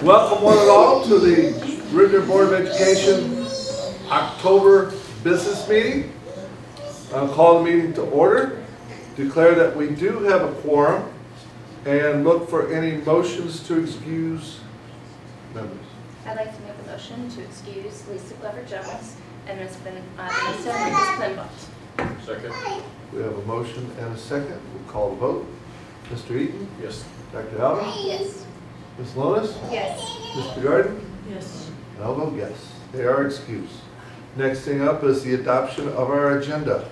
Welcome one and all to the Ritenour Board of Education October business meeting. I'll call the meeting to order, declare that we do have a quorum, and look for any motions to excuse members. I'd like to make a motion to excuse Lisa Glover-Jones and Ms. Vanessa Enriquez-Plemont. Second. We have a motion and a second. We'll call the vote. Mr. Eaton? Yes. Dr. Alvin? Yes. Ms. Lonis? Yes. Mr. Garden? Yes. And I'll vote yes. They are excused. Next thing up is the adoption of our agenda.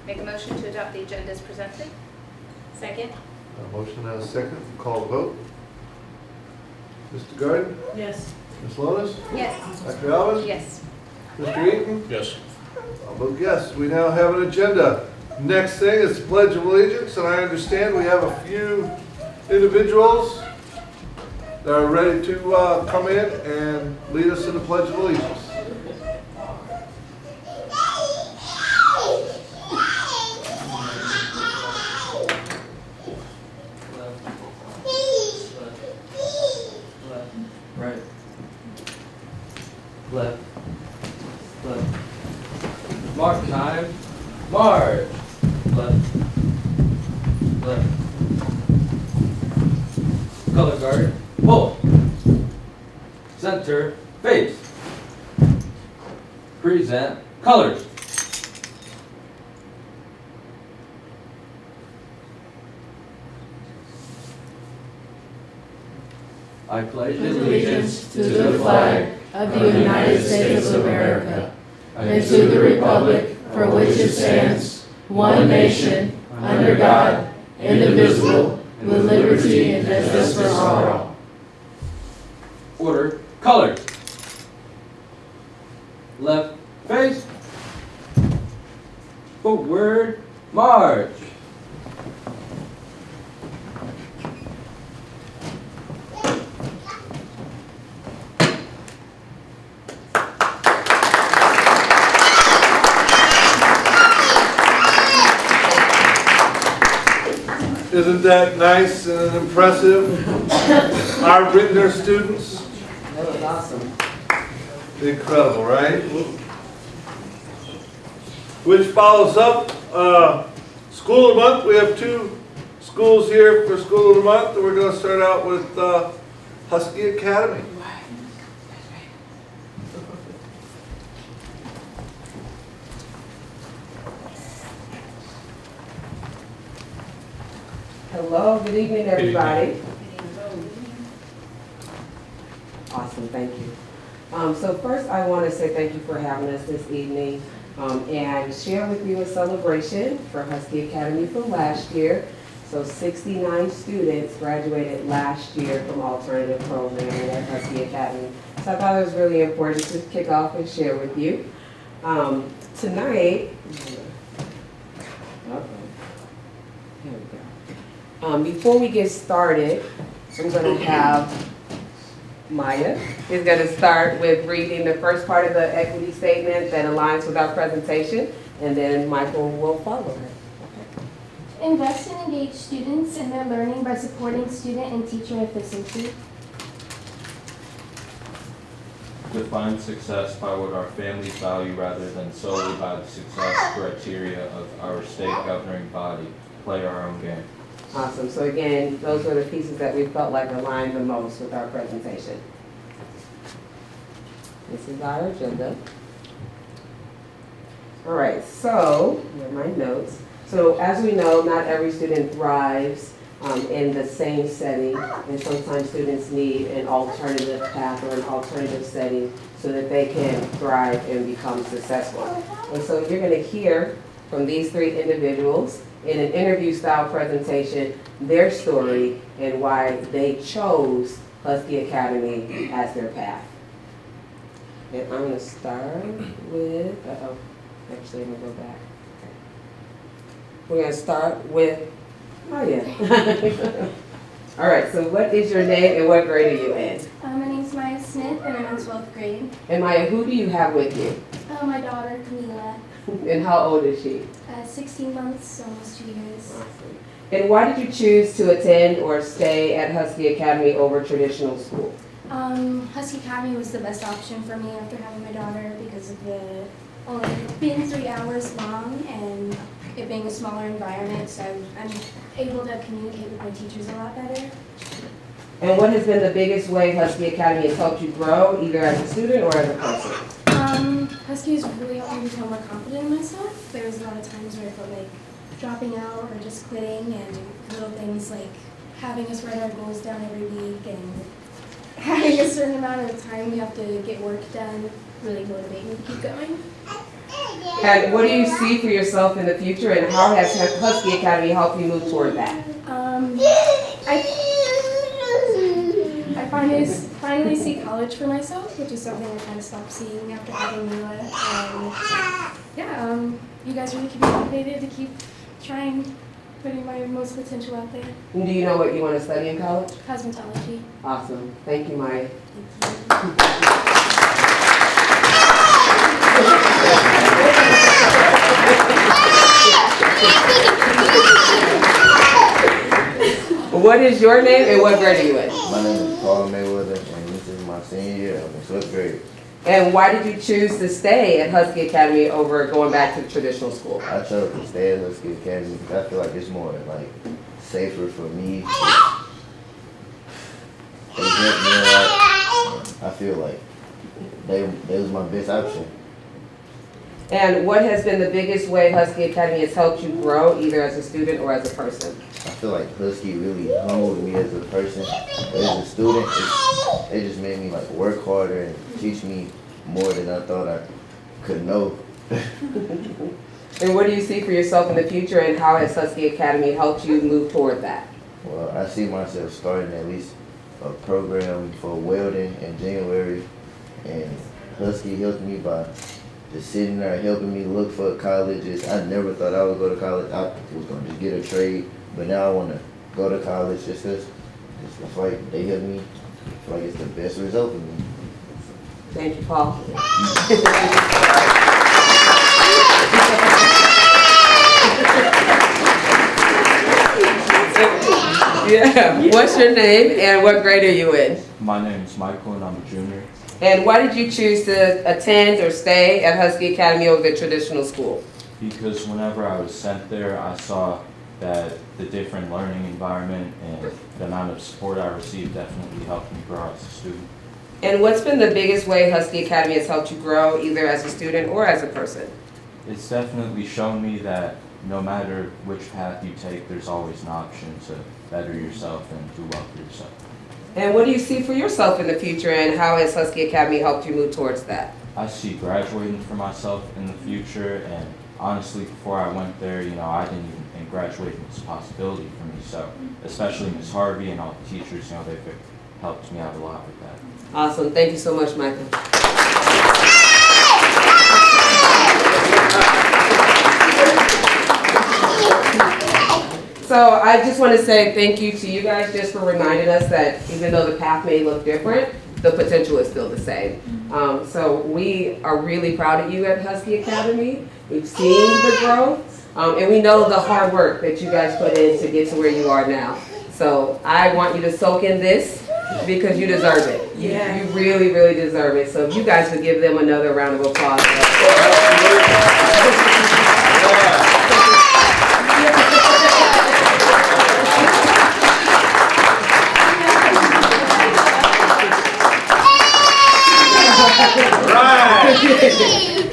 Make a motion to adopt the agenda as presented. Second. A motion and a second. We'll call the vote. Mr. Garden? Yes. Ms. Lonis? Yes. Dr. Alvin? Yes. Mr. Eaton? Yes. I'll vote yes. We now have an agenda. Next thing is the Pledge of Allegiance, and I understand we have a few individuals that are ready to come in and lead us in the Pledge of Allegiance. Right. Left. Left. Mark time. March. Left. Left. Color guard. Pull. Center. Face. Present. Colors. I pledge Allegiance to the flag of the United States of America and to the republic for which it stands, one nation, under God, indivisible, with liberty and justice for all. Order. Color. Left. Face. Forward. March. Isn't that nice and impressive? Our Ritenour students. That was awesome. Incredible, right? Which follows up School of the Month. We have two schools here for School of the Month. We're going to start out with Husky Academy. Hello, good evening, everybody. Awesome, thank you. So first, I want to say thank you for having us this evening and share with you a celebration for Husky Academy from last year. So 69 students graduated last year from alternative programming at Husky Academy. So I thought it was really important to kick off and share with you. Tonight, here we go. Before we get started, I'm going to have Maya is going to start with reading the first part of the equity statement that aligns with our presentation, and then Michael will follow her. Invest and engage students in their learning by supporting student and teacher efficiency. Define success by what our families value rather than solely by the success criteria of our state governing body. Play our own game. Awesome. So again, those were the pieces that we felt like aligned the most with our presentation. This is our agenda. All right, so here are my notes. So as we know, not every student thrives in the same setting, and sometimes students need an alternative path or an alternative setting so that they can thrive and become successful. And so you're going to hear from these three individuals in an interview-style presentation their story and why they chose Husky Academy as their path. And I'm going to start with, actually I'm going to go back. Okay. We're going to start with Maya. All right, so what is your name and what grade are you in? My name is Maya Smith and I'm in 12th grade. And Maya, who do you have with you? My daughter, Camila, And how old is she? 16 months, almost 2 years. Awesome. And why did you choose to attend or stay at Husky Academy over traditional school? Husky Academy was the best option for me after having my daughter because of the only being 3 hours long and it being a smaller environment, so I'm able to communicate with my teachers a lot better. And what has been the biggest way Husky Academy has helped you grow, either as a student or as a person? Husky has really helped me become more confident in myself. There was a lot of times where I felt like dropping out or just quitting, and little things like having us write our goals down every week and having a certain amount of time we have to get work done really motivate me to keep going. And what do you see for yourself in the future, and how has Husky Academy helped you move toward that? I finally see college for myself, which is something I kind of stopped seeing after having Mila. And you guys really keep me motivated to keep trying, putting my most potential out there. And do you know what you want to study in college? Cosmetology. Awesome. Thank you, Maya. Thank you. What is your name and what grade are you in? My name is Paul Mayweather, and this is my senior year. I'm in 5th grade. And why did you choose to stay at Husky Academy over going back to traditional school? I chose to stay at Husky Academy because I feel like it's more like safer for me. They helped me a lot. I feel like they was my best option. And what has been the biggest way Husky Academy has helped you grow, either as a student or as a person? I feel like Husky really humbled me as a person. As a student, it just made me like work harder and teach me more than I thought I could know. And what do you see for yourself in the future, and how has Husky Academy helped you move toward that? Well, I see myself starting at least a program for welding in January, and Husky helped me by just sitting there helping me look for colleges. I never thought I would go to college. I was going to just get a trade, but now I want to go to college just because I feel like they helped me. I feel like it's the best result for me. Thank you, Paul. Yeah. What's your name and what grade are you in? My name is Michael and I'm a junior. And why did you choose to attend or stay at Husky Academy over the traditional school? Because whenever I was sent there, I saw that the different learning environment and the amount of support I received definitely helped me grow as a student. And what's been the biggest way Husky Academy has helped you grow, either as a student or as a person? It's definitely shown me that no matter which path you take, there's always an option to better yourself and do well for yourself. And what do you see for yourself in the future, and how has Husky Academy helped you move towards that? I see graduating for myself in the future, and honestly, before I went there, I didn't even think graduating was a possibility for me. So, especially Ms. Harvey and all the teachers, they've helped me out a lot with that. Awesome. Thank you so much, Michael. So I just want to say thank you to you guys just for reminding us that even though the path may look different, the potential is still the same. So we are really proud of you at Husky Academy. We've seen the growth, and we know the hard work that you guys put in to get to where you are now. So I want you to soak in this because you deserve it. You really, really deserve it. So if you guys would give them another round of applause.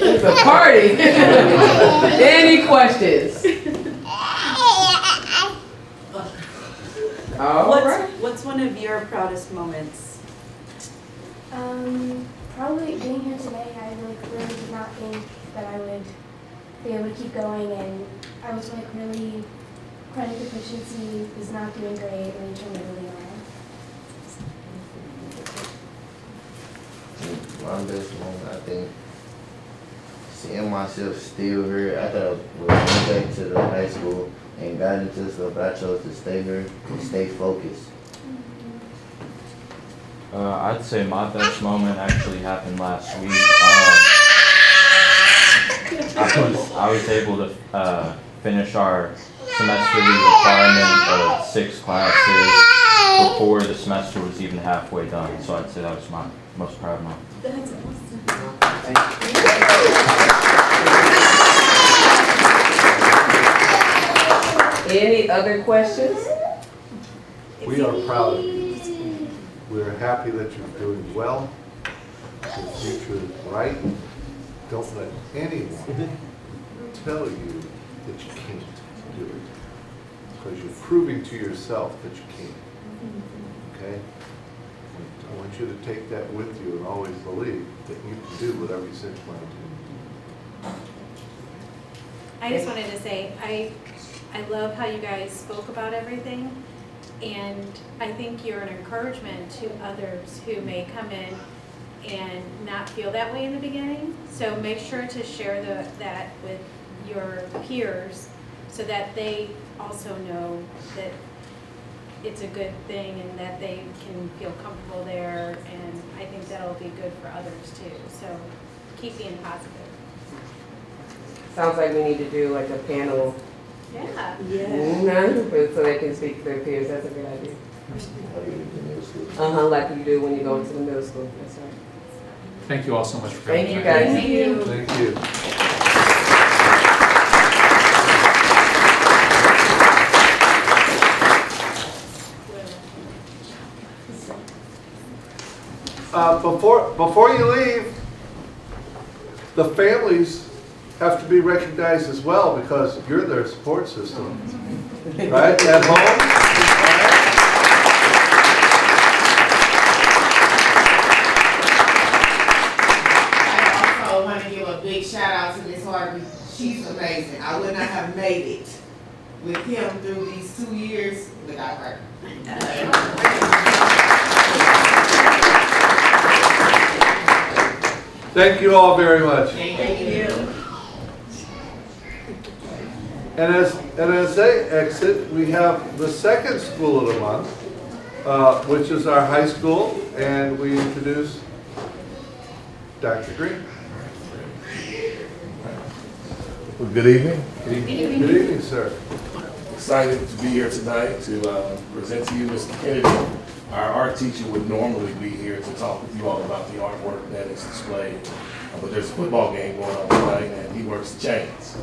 It's a party. Any questions? What's one of your proudest moments? Probably being here today, I really did not think that I would be able to keep going, and I was really credit deficiency is not doing great, really turned it really well. My best moment, I think, seeing myself still here. I thought I would go back to the high school and got into stuff, but I chose to stay here and stay focused. I'd say my best moment actually happened last week. I was able to finish our semesterly requirement of 6 classes before the semester was even halfway done. So I'd say that was my most proud moment. That's awesome. Any other questions? We are proud of you. We're happy that you're doing well. Your future is bright. Don't let anyone tell you that you can't do it. Because you're proving to yourself that you can. Okay? I want you to take that with you and always believe that you can do whatever you set your mind to. I just wanted to say, I love how you guys spoke about everything, and I think you're an encouragement to others who may come in and not feel that way in the beginning. So make sure to share that with your peers so that they also know that it's a good thing and that they can feel comfortable there, and I think that'll be good for others too. So keep being positive. Sounds like we need to do like a panel. Yeah. So they can speak to their peers. That's a good idea. Like you do in middle school. Like you do when you go into the middle school. That's right. Thank you all so much for coming. Thank you, tonight. guys. Thank you. Thank you. Before you leave, the families have to be recognized as well because you're their support system, right, at home. I also want to give a big shout out to Miss Harvey. She's amazing. I would not have made it with him through these 2 years without her. Thank you all very much. Thank you. And as they exit, we have the second school of the month, which is our high school, and we introduce Dr. Green. Well, good evening. Good evening, sir. Excited to be here tonight to present to you Mr. Kennedy. Our art teacher would normally be here to talk with you all about the artwork that is displayed. But there's a football game going on tonight and he works the chains.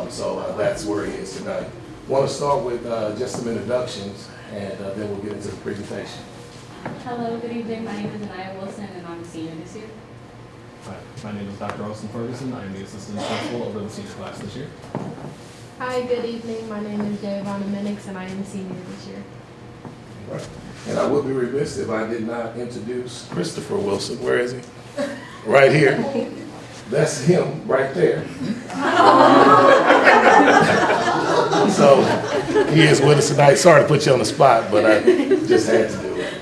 So that's where he is tonight. Want to start with just some introductions and then we'll get into the presentation. Hello, good evening. My name is Anaya Wilson and I'm a senior this year. Hi, my name is Dr. Austin Ferguson. I am the assistant principal over the senior class this year. Hi, good evening. My name is Giovanna Minix and I am a senior this year. Right. And I would be remiss if I did not introduce Christopher Wilson. Where is he? Right here. That's him right there. So he is with us tonight. Sorry to put you on the spot, but I just had to do it.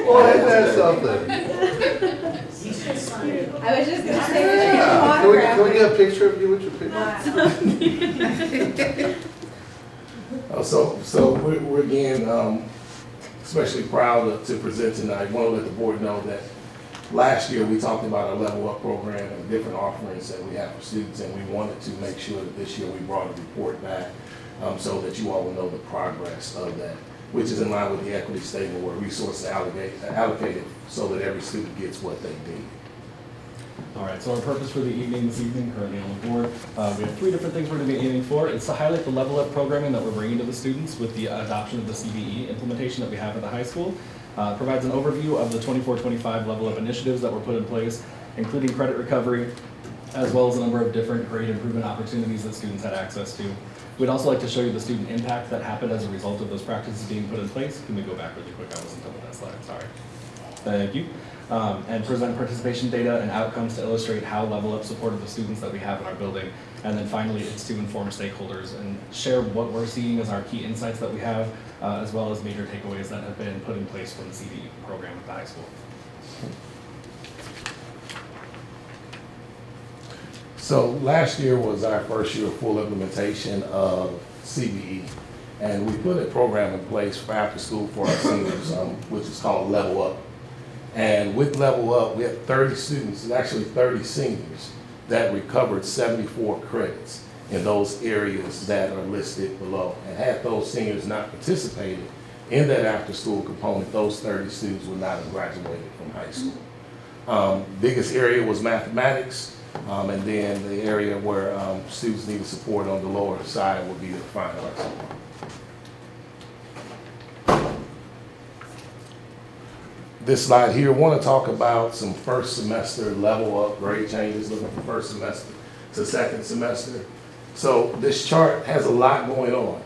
Well, isn't that something? I was just gonna say Yeah. Can we get a picture of you with your picture? So we're again especially proud to present tonight. Want to let the board know that last year we talked about our Level Up program and different offerings that we have for students, and we wanted to make sure that this year we brought a report back so that you all will know the progress of that, which is in line with the equity statement where resources are allocated so that every student gets what they need. All right, so our purpose for the evening this evening, currently on the board, we have 3 different things we're going to be aiming for. It's to highlight the Level Up programming that we're bringing to the students with the adoption of the CBE implementation that we have at the high school. Provides an overview of the 24-25 Level Up initiatives that were put in place, including credit recovery, as well as a number of different grade improvement opportunities that students had access to. We'd also like to show you the student impact that happened as a result of those practices being put in place. Can we go back really quick? I wasn't done with that slide, sorry. Thank you. And present participation data and outcomes to illustrate how Level Up supported the students that we have in our building. And then finally, it's to inform stakeholders and share what we're seeing as our key insights that we have, as well as major takeaways that have been put in place from the CBE program at the high school. So last year was our first year of full implementation of CBE, and we put a program in place for after school for our seniors, which is called Level Up. And with Level Up, we had 30 students, and actually 30 seniors, that recovered 74 credits. in those areas that are listed below. And had those seniors not participated in that after-school component, those 30 students would not have graduated from high school. Biggest area was mathematics, and then the area where students needed support on the lower side would be the fine arts. This slide here, I want to talk about some first semester level up grade changes, looking from first semester to second semester. So this chart has a lot going on,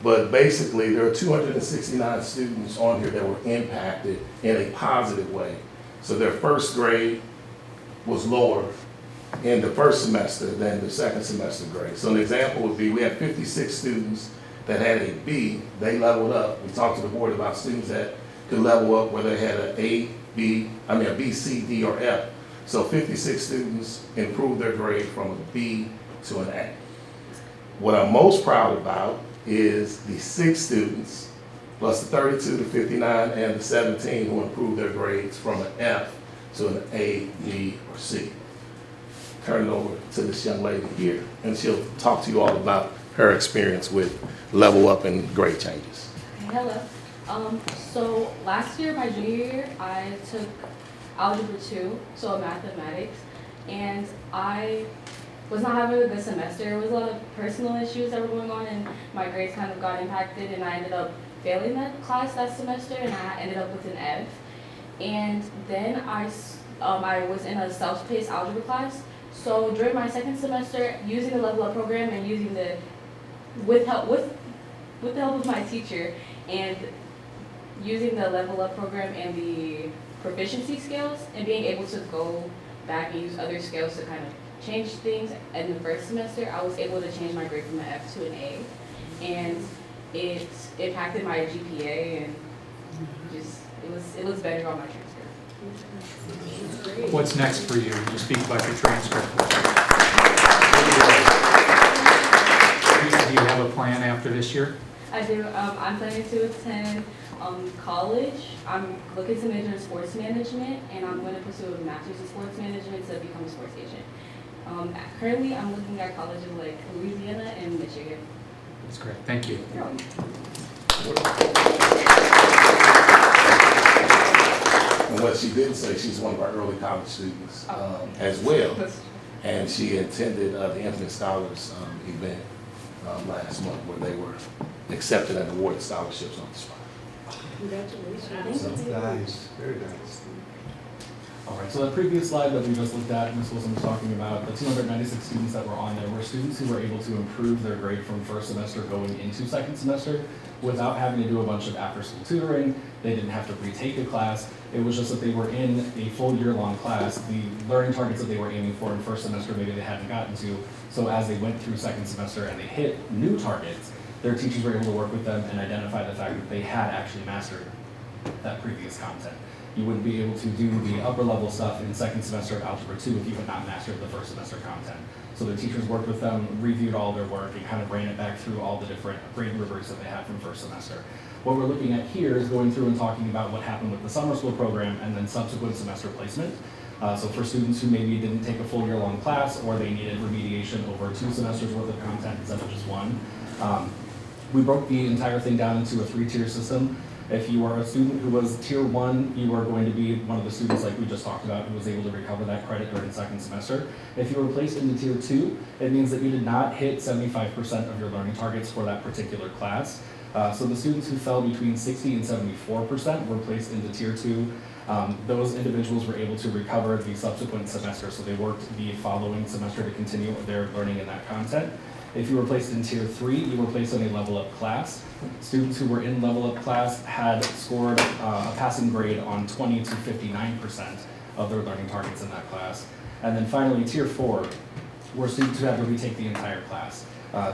but basically there are 269 students on here that were impacted in a positive way. So their first grade was lower in the first semester than the second semester grade. So an example would be, we had 56 students that had a B, they leveled up. We talked to the board about students that could level up where they had a B, C, D, or F. So 56 students improved their grade from a B to an A. What I'm most proud about is the 6 students, plus the 32 to 59 and the 17 who improved their grades from an F to an A, B, or C. Turn it over to this young lady here, and she'll talk to you all about her experience with level up and grade changes. Hello. So last year, my junior year, I took Algebra 2, so mathematics, and I was not having a good semester. There was a lot of personal issues that were going on, and my grades kind of got impacted, and I ended up failing that class that semester, and I ended up with an F. And then I was in a self-paced algebra class. So during my second semester, using the level up program and using the with the help of my teacher and using the level up program and the proficiency scales and being able to go back and use other scales to kind of change things in the first semester, I was able to change my grade from an F to an A, and it impacted my GPA, and just it was better on my transcript. What's next for you? You speak about your transcript. Do you have a plan after this year? I do. I'm planning to attend college. I'm looking to major in sports management, and I'm going to pursue a master's in sports management to become a sports agent. Currently, I'm looking at colleges like Louisiana and Michigan. That's great. Thank you. And what she didn't say, she's one of our early college students as well. And she attended the Infinite Scholars event last month where they were accepted and awarded scholarships on the spot. Congratulations. Nice, very nice. All right, so the previous slide that we just looked at, Ms. Wilson was talking about, the 296 students that were on there were students who were able to improve their grade from first semester going into second semester without having to do a bunch of after-school tutoring. They didn't have to retake a class. It was just that they were in a full year-long class. The learning targets that they were aiming for in first semester, maybe they hadn't gotten to. So as they went through second semester and they hit new targets, their teachers were able to work with them and identify the fact that they had actually mastered that previous content. You wouldn't be able to do the upper level stuff in second semester of Algebra 2 if you had not mastered the first semester content. So the teachers worked with them, reviewed all their work, and kind of ran it back through all the different grade rubrics that they had from first semester. What we're looking at here is going through and talking about what happened with the summer school program and then subsequent semester placement. So for students who maybe didn't take a full year-long class or they needed remediation over 2 semesters worth of content instead of just 1, we broke the entire thing down into a 3-tier system. If you are a student who was tier 1, you are going to be one of the students like we just talked about who was able to recover that credit during second semester. If you were placed into tier 2, it means that you did not hit 75% of your learning targets for that particular class. So the students who fell between 60 and 74% were placed into tier 2. Those individuals were able to recover the subsequent semester, so they worked the following semester to continue their learning in that content. If you were placed in tier 3, you were placed in a level up class. Students who were in level up class had scored a passing grade on 20 to 59% of their learning targets in that class. And then finally, tier 4 were students who had to retake the entire class.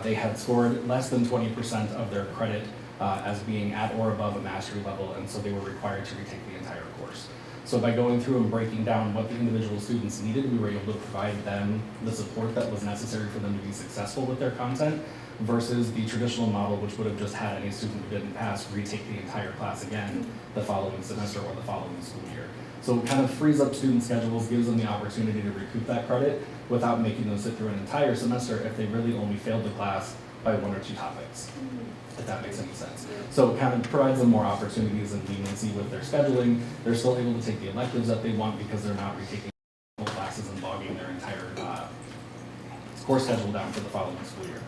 They had scored less than 20% of their credit as being at or above a mastery level, and so they were required to retake the entire course. So by going through and breaking down what the individual students needed, we were able to provide them the support that was necessary for them to be successful with their content, versus the traditional model, which would have just had any student who didn't pass retake the entire class again the following semester or the following school year. So it kind of frees up student schedules, gives them the opportunity to recoup that credit without making them sit through an entire semester if they really only failed the class by 1 or 2 topics, if that makes any sense. So it kind of provides them more opportunities and leniency with their scheduling. They're still able to take the electives that they want because they're not retaking classes and logging their entire course schedule down for the following school year.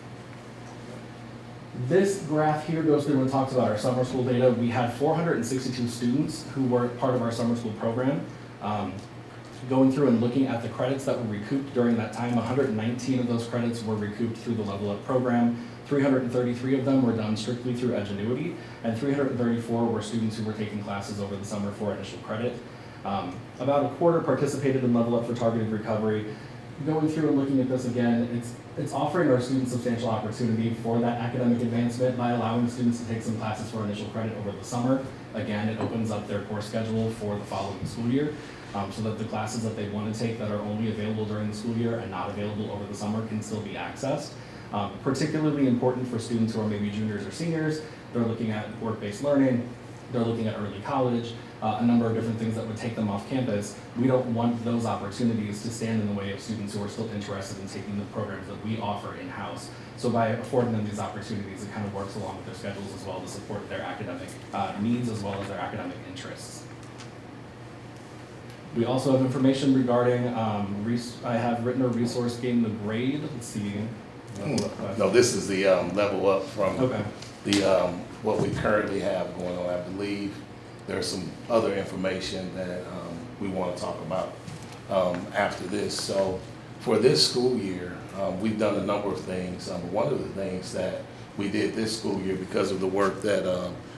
This graph here goes through and talks about our summer school data. We had 462 students who were part of our summer school program. Going through and looking at the credits that were recouped during that time, 119 of those credits were recouped through the Level Up program. 333 of them were done strictly through Edgenuity, and 334 were students who were taking classes over the summer for initial credit. About a quarter participated in Level Up for targeted recovery. Going through and looking at this again, it's offering our students substantial opportunity for that academic advancement by allowing students to take some classes for initial credit over the summer. Again, it opens up their course schedule for the following school year, so that the classes that they want to take that are only available during the school year and not available over the summer can still be accessed. Particularly important for students who are maybe juniors or seniors. They're looking at work-based learning, they're looking at early college, a number of different things that would take them off campus. We don't want those opportunities to stand in the way of students who are still interested in taking the programs that we offer in-house. So by affording them these opportunities, it kind of works along with their schedules as well to support their academic needs as well as their academic interests. We also have information regarding, I have Ritenour resource gain the grade. Let's see. No, this is the level up from Okay. the what we currently have going on. I believe there's some other information that we want to talk about after this. So for this school year, we've done a number of things. One of the things that we did this school year, because of the work that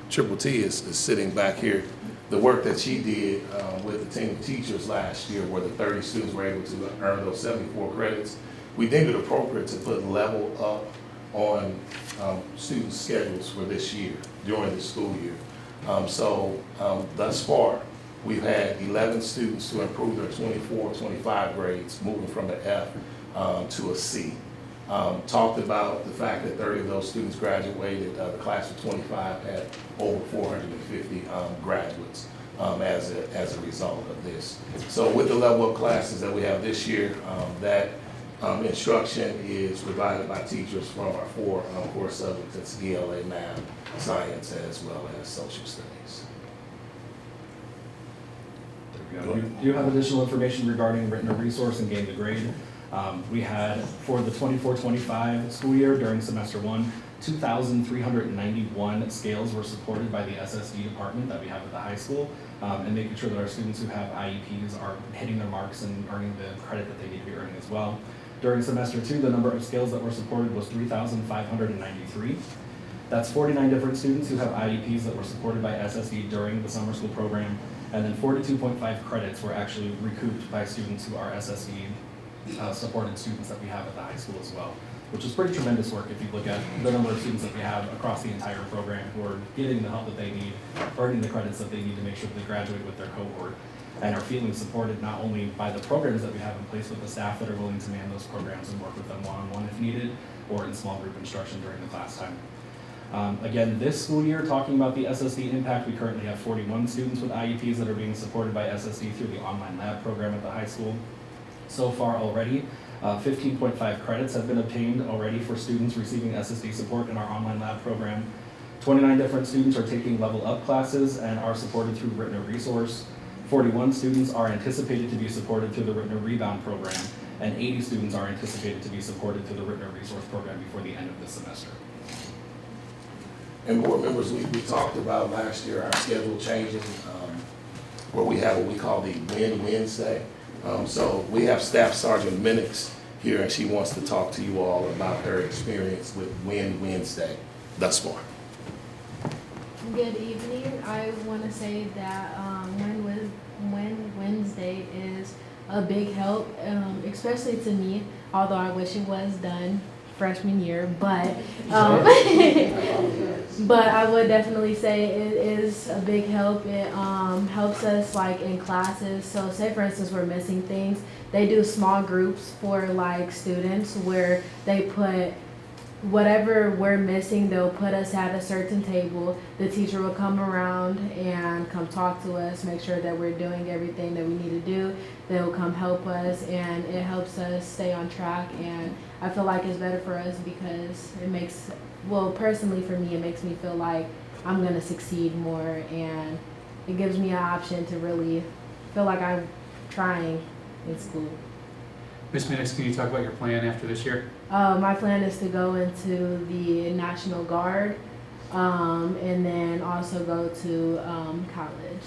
Triple T is sitting back here, the work that she did with the team of teachers last year, where the 30 students were able to earn those 74 credits, we deemed it appropriate to put Level Up on student schedules for this year, during the school year. So thus far, we've had 11 students to improve their 24, 25 grades, moving from an F to a C. Talked about the fact that 30 of those students graduated. The class of 25 had over 450 graduates as a result of this. So with the Level Up classes that we have this year, that instruction is provided by teachers from our 4 core subjects. It's ELA, math, science, as well as social studies. We do have additional information regarding Ritenour resource and gain the grade. We had, for the 24-25 school year during semester 1, 2,391 scales were supported by the SSD department that we have at the high school, and making sure that our students who have IEPs are hitting their marks and earning the credit that they need to be earning as well. During semester 2, the number of scales that were supported was 3,593. That's 49 different students who have IEPs that were supported by SSD during the summer school program, and then 42.5 credits were actually recouped by students who are SSD supported students that we have at the high school as well, which is pretty tremendous work if you look at the number of students that we have across the entire program who are getting the help that they need, earning the credits that they need to make sure that they graduate with their cohort, and are feeling supported not only by the programs that we have in place, but the staff that are willing to man those programs and work with them one-on-one if needed, or in small group instruction during the class time. Again, this school year, talking about the SSD impact, we currently have 41 students with IEPs that are being supported by SSD through the online lab program at the high school. So far already, 15.5 credits have been obtained already for students receiving SSD support in our online lab program. 29 different students are taking Level Up classes and are supported through Ritenour Resource. 41 students are anticipated to be supported through the Ritenour Rebound program, and 80 students are anticipated to be supported through the Ritenour Resource program before the end of this semester. And board members, we talked about last year our schedule changing, where we have what we call the Win Wednesday. So we have Staff Sergeant Minix here, and she wants to talk to you all about her experience with Win Wednesday thus far. Good evening. I want to say that Win Wednesday is a big help, especially to me, although I wish it was done freshman year, but but I would definitely say it is a big help. It helps us like in classes. So say for instance we're missing things, they do small groups for like students where they put whatever we're missing, they'll put us at a certain table. The teacher will come around and come talk to us, make sure that we're doing everything that we need to do. They'll come help us, and it helps us stay on track. And I feel like it's better for us because it makes, well, personally for me, it makes me feel like I'm gonna succeed more, and it gives me an option to really feel like I'm trying in school. Ms. Minix, can you talk about your plan after this year? My plan is to go into the National Guard, and then also go to college.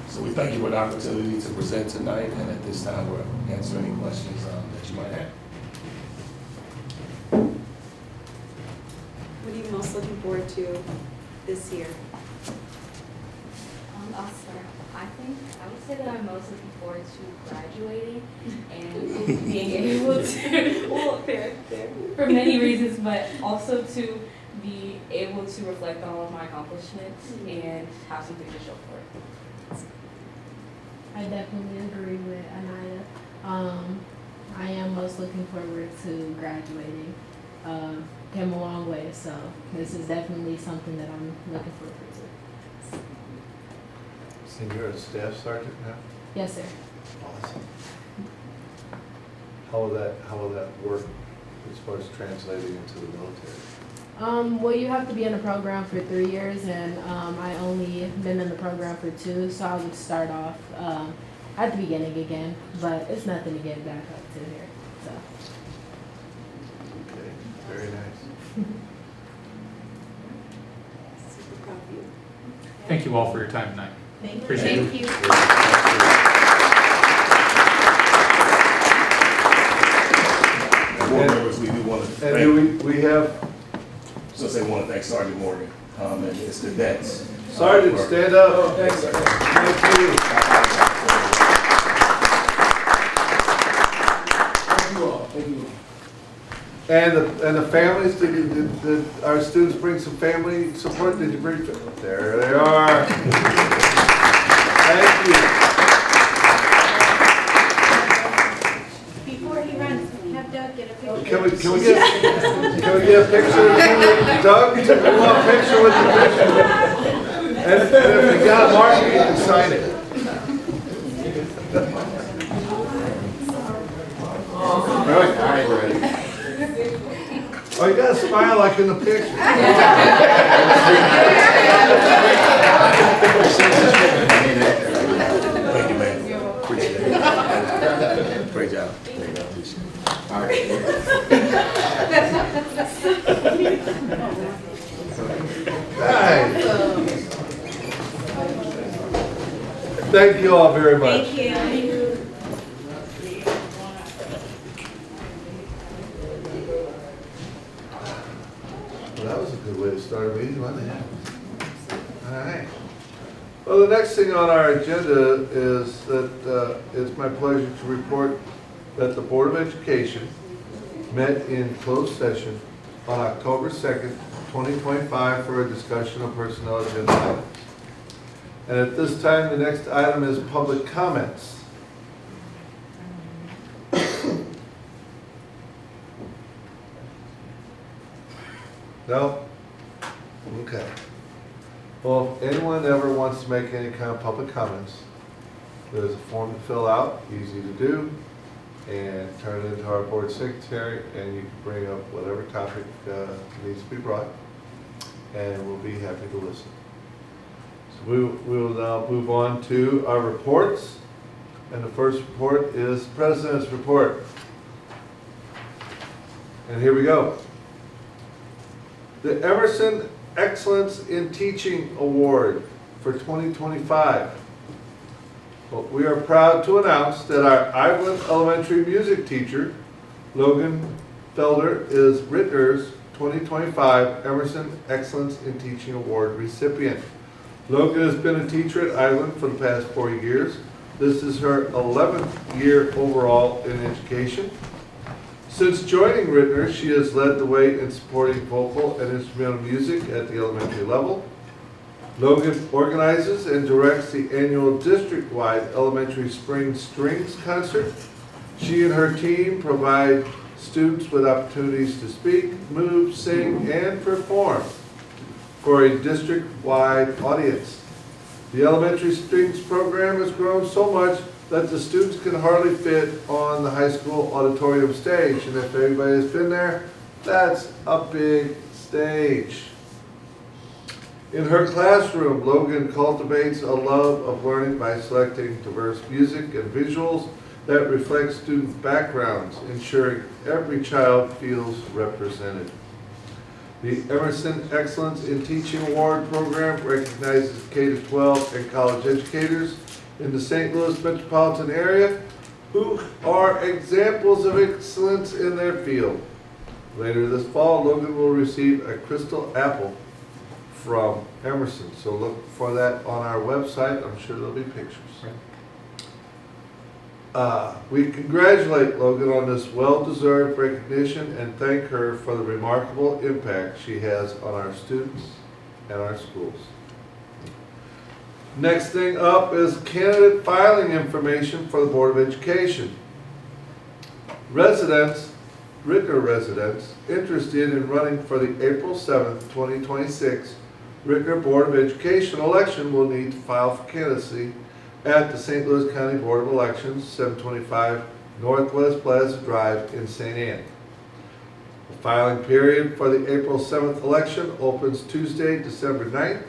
So we thank you for the opportunity to present tonight, and at this time, we'll answer any questions that you might have. What are you most looking forward to this year? I'll start. I would say that I'm most looking forward to graduating and being able to, well, fair, for many reasons, but also to be able to reflect on all of my accomplishments and have something to show for it. I definitely agree with Anaya. I am most looking forward to graduating. Came a long way, so this is definitely something that I'm looking forward to. And you're a staff sergeant now? Yes, sir. Awesome. How will that work as far as translating into the military? Well, you have to be in the program for 3 years, and I only been in the program for 2, so I would start off at the beginning again, but it's nothing to get back up to here. So. Okay, very nice. Super proud of you. Thank you all for your time tonight. Thank you. Appreciate it. Thank you. Board members, we do want to thank, And we have, so say we want to thank Sergeant Morgan, and his cadets. Sergeant, stand up. Thanks, sir. Thank you. Thank you all. Thank you all. And the families, did our students bring some family support? Did you bring, there they are. Thank you. Before he runs, have Doug get a picture. Can we get a picture of Doug? We want a picture with the picture. And if you got a mark, you can sign it. All right, ready. Oh, you gotta smile like in the picture. Thank you, man. Appreciate it. Great job. All right. Nice. Thank you all very much. Thank you. Well, that was a good way to start a meeting, wasn't it? All right. Well, the next thing on our agenda is that it's my pleasure to report that the Board of Education met in closed session on October 2nd, 2025 for a discussion of personnel agenda items. And at this time, the next item is public comments. No? Okay. Well, if anyone ever wants to make any kind of public comments, there's a form to fill out, easy to do, and turn it into our board secretary, and you can bring up whatever topic needs to be brought, and we'll be happy to listen. So we will now move on to our reports, and the first report is President's Report. And here we go. The Emerson Excellence in Teaching Award for 2025. Well, we are proud to announce that our Iveland Elementary music teacher, Logan Felder, is Ritenour's 2025 Emerson Excellence in Teaching Award recipient. Logan has been a teacher at Iveland for the past 4 years. This is her 11th year overall in education. Since joining Ritenour, she has led the way in supporting vocal and instrumental music at the elementary level. Logan organizes and directs the annual district-wide elementary spring strings concert. She and her team provide students with opportunities to speak, move, sing, and perform for a district-wide audience. The elementary strings program has grown so much that the students can hardly fit on the high school auditorium stage. And if everybody has been there, that's a big stage. In her classroom, Logan cultivates a love of learning by selecting diverse music and visuals that reflect students' backgrounds, ensuring every child feels represented. The Emerson Excellence in Teaching Award Program recognizes K-12 and college educators in the St. Louis metropolitan area who are examples of excellence in their field. Later this fall, Logan will receive a crystal apple from Emerson, so look for that on our website. I'm sure there'll be pictures. We congratulate Logan on this well-deserved recognition and thank her for the remarkable impact she has on our students and our schools. Next thing up is candidate filing information for the Board of Education. Ritenour residents interested in running for the April 7th, 2026 Ritenour Board of Education election will need to file for candidacy at the St. Louis County Board of Elections, 725 Northwest Plaza Drive in St. Anne. The filing period for the April 7th election opens Tuesday, December 9th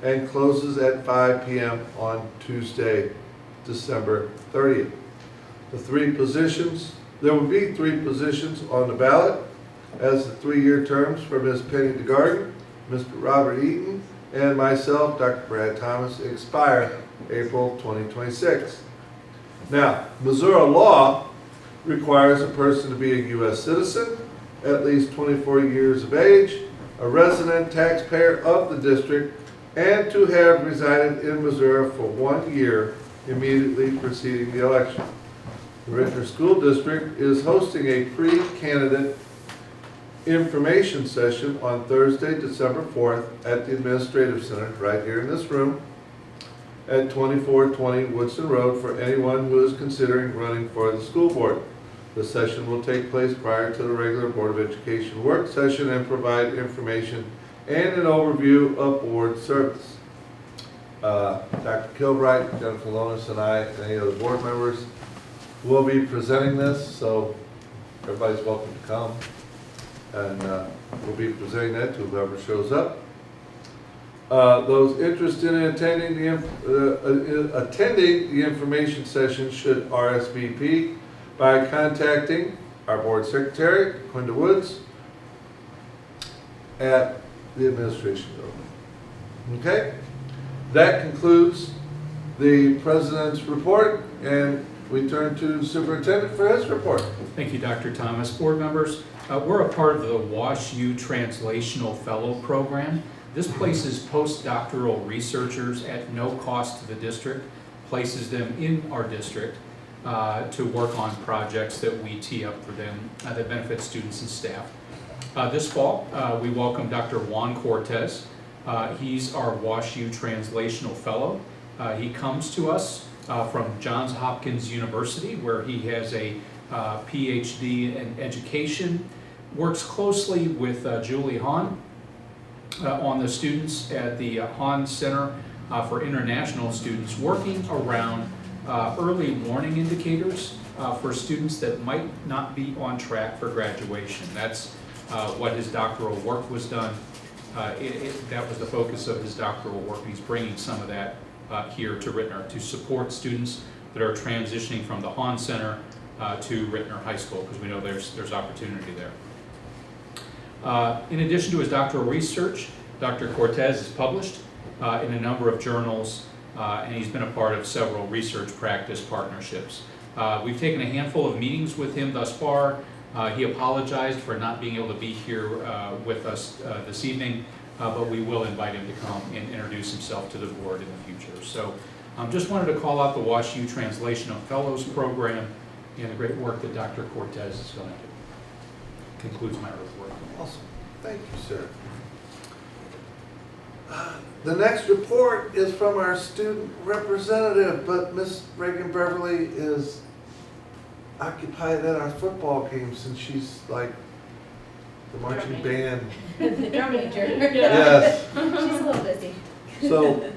and closes at 5 p.m. on Tuesday, December 30th. There will be 3 positions on the ballot as the 3-year terms for Ms. Penny DeGarden, Mr. Robert Eaton, and myself, Dr. Brad Thomas, expire April 2026. Now, Missouri law requires a person to be a U.S. citizen, at least 24 years of age, a resident taxpayer of the district, and to have resided in Missouri for 1 year immediately preceding the election. The Ritenour School District is hosting a pre-candidate information session on Thursday, December 4th at the Administrative Center, right here in this room, at 2420 Woodson Road for anyone who is considering running for the school board. The session will take place prior to the regular Board of Education work session and provide information and an overview of board service. Dr. Kilbright, Jennifer Lonis, and I, and any other board members will be presenting this, so everybody's welcome to come. And we'll be presenting that to whoever shows up. Those interested in attending the information session should RSVP by contacting our board secretary, Quinda Woods, at the administration building. Okay? That concludes the president's report, and we turn to the superintendent for his report. Thank you, Dr. Thomas. Board members, we're a part of the WashU Translational Fellow Program. This places postdoctoral researchers at no cost to the district, places them in our district to work on projects that we tee up for them that benefit students and staff. This fall, we welcome Dr. Juan Cortez. He's our WashU Translational Fellow. He comes to us from Johns Hopkins University, where he has a PhD in education, works closely with Julie Hahn on the students at the Hahn Center for International Students, working around early warning indicators for students that might not be on track for graduation. That's what his doctoral work was done. That was the focus of his doctoral work. He's bringing some of that here to Ritenour to support students that are transitioning from the Hahn Center to Ritenour High School, because we know there's opportunity there. In addition to his doctoral research, Dr. Cortez is published in a number of journals, and he's been a part of several research practice partnerships. We've taken a handful of meetings with him thus far. He apologized for not being able to be here with us this evening, but we will invite him to come and introduce himself to the board in the future. So just wanted to call out the WashU Translational Fellows Program and the great work that Dr. Cortez is going to do. Concludes my report. Awesome. Thank you, sir. The next report is from our student representative, but Miss Reagan Beverly is occupied at our football game since she's like the marching band. The drum major. Yes. She's a little busy. So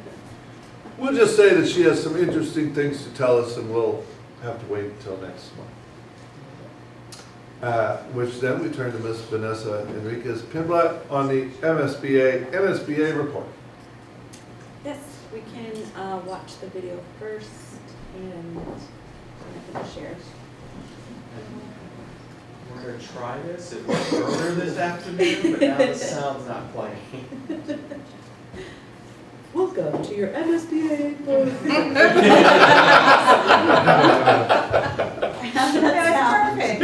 we'll just say that she has some interesting things to tell us, and we'll have to wait until next month. Which then we turn to Miss Vanessa Enriquez Pimblett on the MSBA report. Yes, we can watch the video first and I can share. We're going to try this. It was earlier this afternoon, but now the sound's not playing. Welcome to your MSBA board. That's perfect.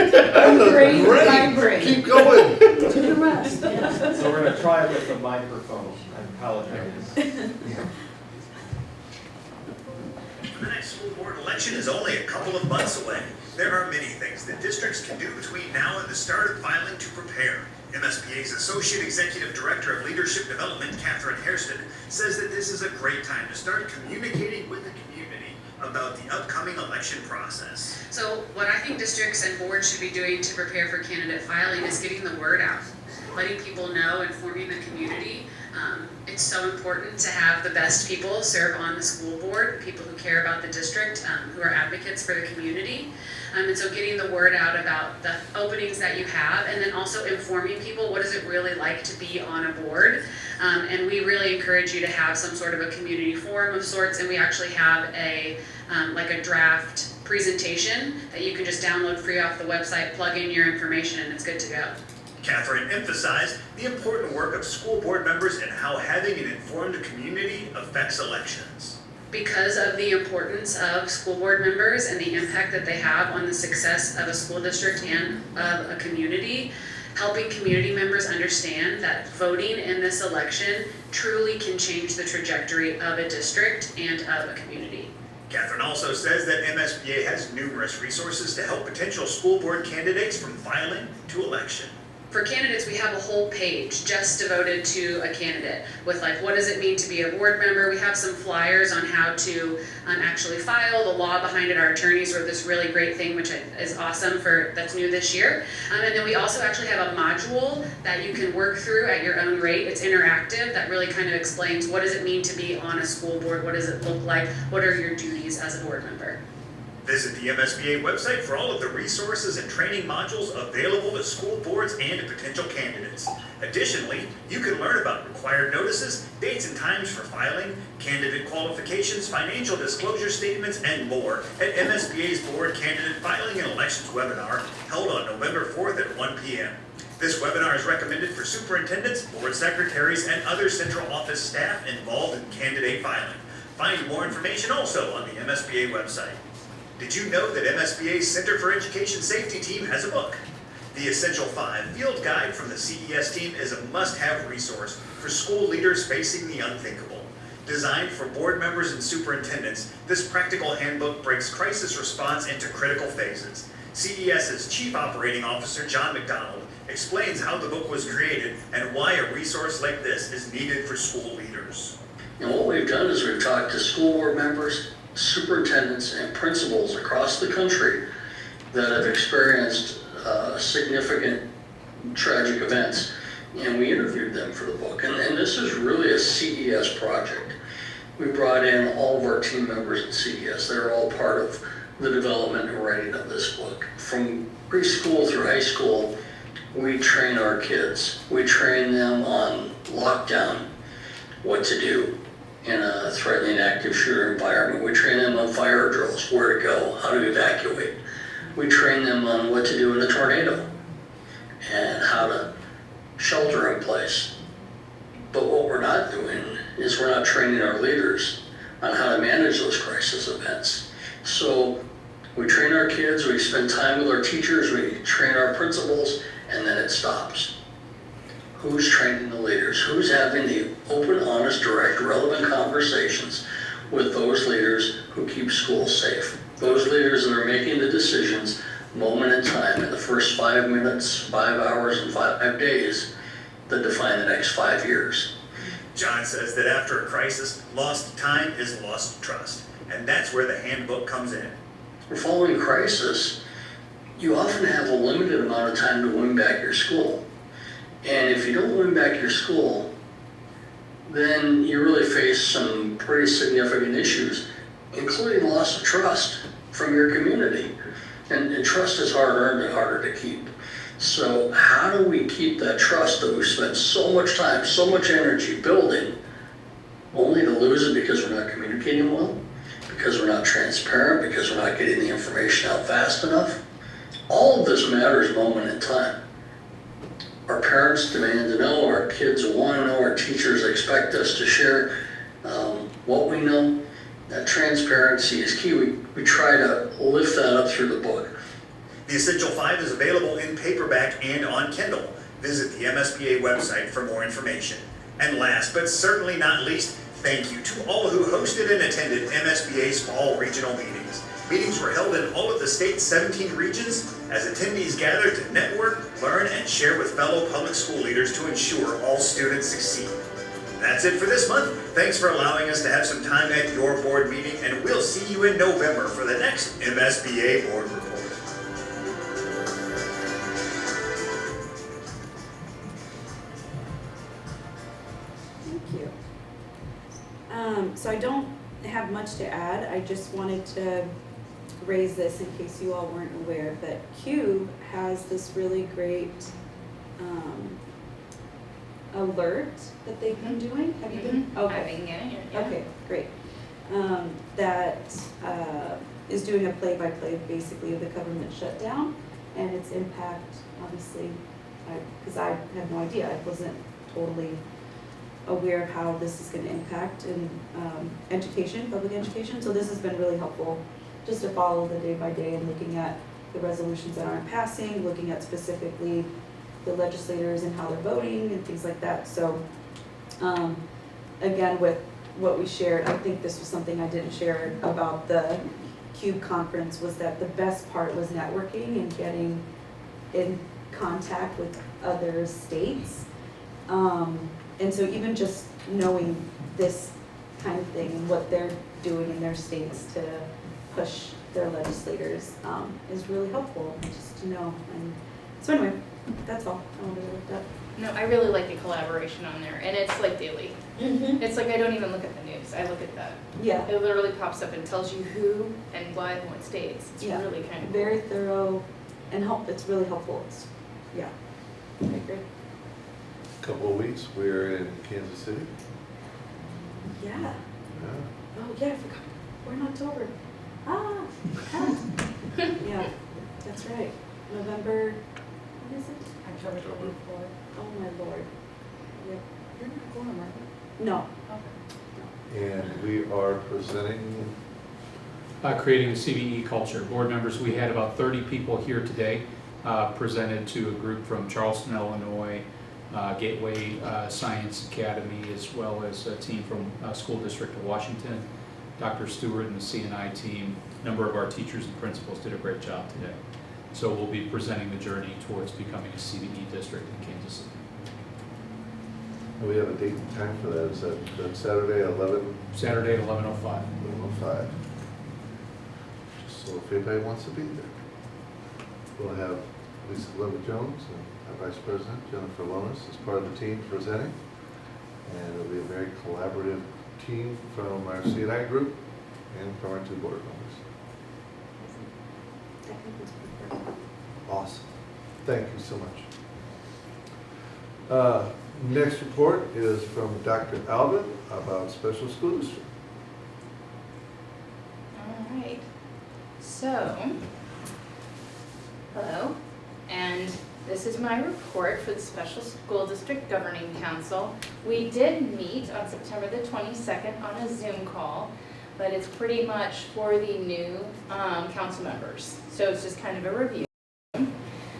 Great. Keep going. To the rest. So we're going to try it with the microphone. I apologize. The next school board election is only a couple of months away. There are many things that districts can do between now and the start of filing to prepare. MSBA's Associate Executive Director of Leadership Development, Catherine Hairston, says that this is a great time to start communicating with the community about the upcoming election process. So what I think districts and boards should be doing to prepare for candidate filing is getting the word out, letting people know, informing the community. It's so important to have the best people serve on the school board, people who care about the district, who are advocates for the community. And so getting the word out about the openings that you have, and then also informing people what is it really like to be on a board. And we really encourage you to have some sort of a community forum of sorts, and we actually have a like a draft presentation that you can just download free off the website, plug in your information, and it's good to go. Catherine emphasized the important work of school board members and how having an informed community affects elections. Because of the importance of school board members and the impact that they have on the success of a school district and of a community, helping community members understand that voting in this election truly can change the trajectory of a district and of a community. Catherine also says that MSBA has numerous resources to help potential school board candidates from filing to election. For candidates, we have a whole page just devoted to a candidate with like, what does it mean to be a board member? We have some flyers on how to actually file, the law behind it. Our attorneys wrote this really great thing, which is awesome that's new this year. And then we also actually have a module that you can work through at your own rate. It's interactive, that really kind of explains what does it mean to be on a school board? What does it look like? What are your duties as a board member? Visit the MSBA website for all of the resources and training modules available to school boards and potential candidates. Additionally, you can learn about required notices, dates and times for filing, candidate qualifications, financial disclosure statements, and more at MSBA's Board Candidate Filing and Elections webinar held on November 4th at 1 p.m. This webinar is recommended for superintendents, board secretaries, and other central office staff involved in candidate filing. Find more information also on the MSBA website. Did you know that MSBA's Center for Education Safety team has a book? The Essential 5 Field Guide from the CES team is a must-have resource for school leaders facing the unthinkable. Designed for board members and superintendents, this practical handbook breaks crisis response into critical phases. CES's Chief Operating Officer, John McDonald, explains how the book was created and why a resource like this is needed for school leaders. And what we've done is we've talked to school board members, superintendents, and principals across the country that have experienced significant tragic events, and we interviewed them for the book. And this is really a CES project. We brought in all of our team members at CES. They're all part of the development and writing of this book. From preschool through high school, we train our kids. We train them on lockdown, what to do in a threatening active shooter environment. We train them on fire drills, where to go, how to evacuate. We train them on what to do in a tornado and how to shelter in place. But what we're not doing is we're not training our leaders on how to manage those crisis events. So we train our kids, we spend time with our teachers, we train our principals, and then it stops. Who's training the leaders? Who's having the open, honest, direct, relevant conversations with those leaders who keep schools safe? Those leaders that are making the decisions moment in time in the first 5 minutes, 5 hours, and 5 days that define the next 5 years. John says that after a crisis, lost time is lost trust, and that's where the handbook comes in. Following crisis, you often have a limited amount of time to win back your school. And if you don't win back your school, then you really face some pretty significant issues, including loss of trust from your community. And trust is hard earned and harder to keep. So how do we keep that trust that we've spent so much time, so much energy building, only to lose it because we're not communicating well, because we're not transparent, because we're not getting the information out fast enough? All of this matters moment in time. Our parents demand to know, our kids want to know, our teachers expect us to share what we know. That transparency is key. We try to lift that up through the book. The Essential 5 is available in paperback and on Kindle. Visit the MSBA website for more information. And last but certainly not least, thank you to all who hosted and attended MSBA's fall regional meetings. Meetings were held in all of the state's 17 regions as attendees gathered to network, learn, and share with fellow public school leaders to ensure all students succeed. That's it for this month. Thanks for allowing us to have some time at your board meeting, and we'll see you in November for the next MSBA board report. Thank you. So I don't have much to add. I just wanted to raise this in case you all weren't aware that CUBE has this really great alert that they've been doing. Have you been? Okay. I've been getting it, yeah. Okay, great. That is doing a play-by-play basically of the government shutdown and its impact, obviously, because I have no idea. I wasn't totally aware of how this is going to impact in education, public education. So this has been really helpful just to follow the day by day and looking at the resolutions that aren't passing, looking at specifically the legislators and how they're voting and things like that. So again, with what we shared, I think this was something I didn't share about the CUBE conference, was that the best part was networking and getting in contact with other states. And so even just knowing this kind of thing and what they're doing in their states to push their legislators is really helpful just to know. And so anyway, that's all I wanted to lift up. No, I really like the collaboration on there, and it's like daily. It's like I don't even look at the news, I look at that. Yeah. It literally pops up and tells you who and what states. It's really kind of very thorough and it's really helpful. Yeah, I agree. Couple of weeks, we're in Kansas City. Yeah. Yeah. Oh yeah, I forgot. We're in October. Yeah, that's right. November, what is it? October 24th. Oh my Lord. Yep. You're not going, are you? No. And we are presenting. Creating a CBE culture. Board members, we had about 30 people here today, presented to a group from Charleston, Illinois, Gateway Science Academy, as well as a team from School District of Washington. Dr. Stewart and the CNI team, a number of our teachers and principals did a great job today. So we'll be presenting the journey towards becoming a CBE district in Kansas City. We have a date and time for that. Is that Saturday, 11? Saturday at 11:05. 11:05. So if anybody wants to be there, we'll have Lisa Glover Jones and our Vice President Jennifer Lonis as part of the team presenting. And it'll be a very collaborative team from our CNI group and from our two board members. Awesome. Thank you so much. Next report is from Dr. Albert about special school district. All right. So, hello, and this is my report for the Special School District Governing Council. We did meet on September the 22nd on a Zoom call, but it's pretty much for the new council members. So it's just kind of a review.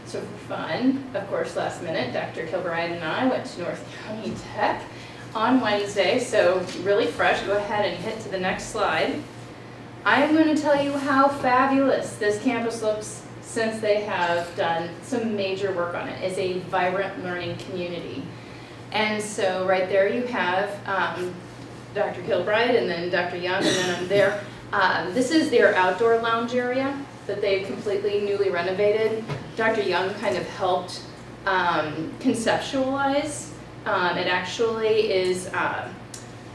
So for fun, of course, last minute, Dr. Kilbride and I went to North County Tech on Wednesday, so really fresh. Go ahead and hit to the next slide. I'm going to tell you how fabulous this campus looks since they have done some major work on it. It's a vibrant learning community. And so right there you have Dr. Kilbride and then Dr. Young, and then I'm there. This is their outdoor lounge area that they've completely newly renovated. Dr. Young kind of helped conceptualize. It actually is,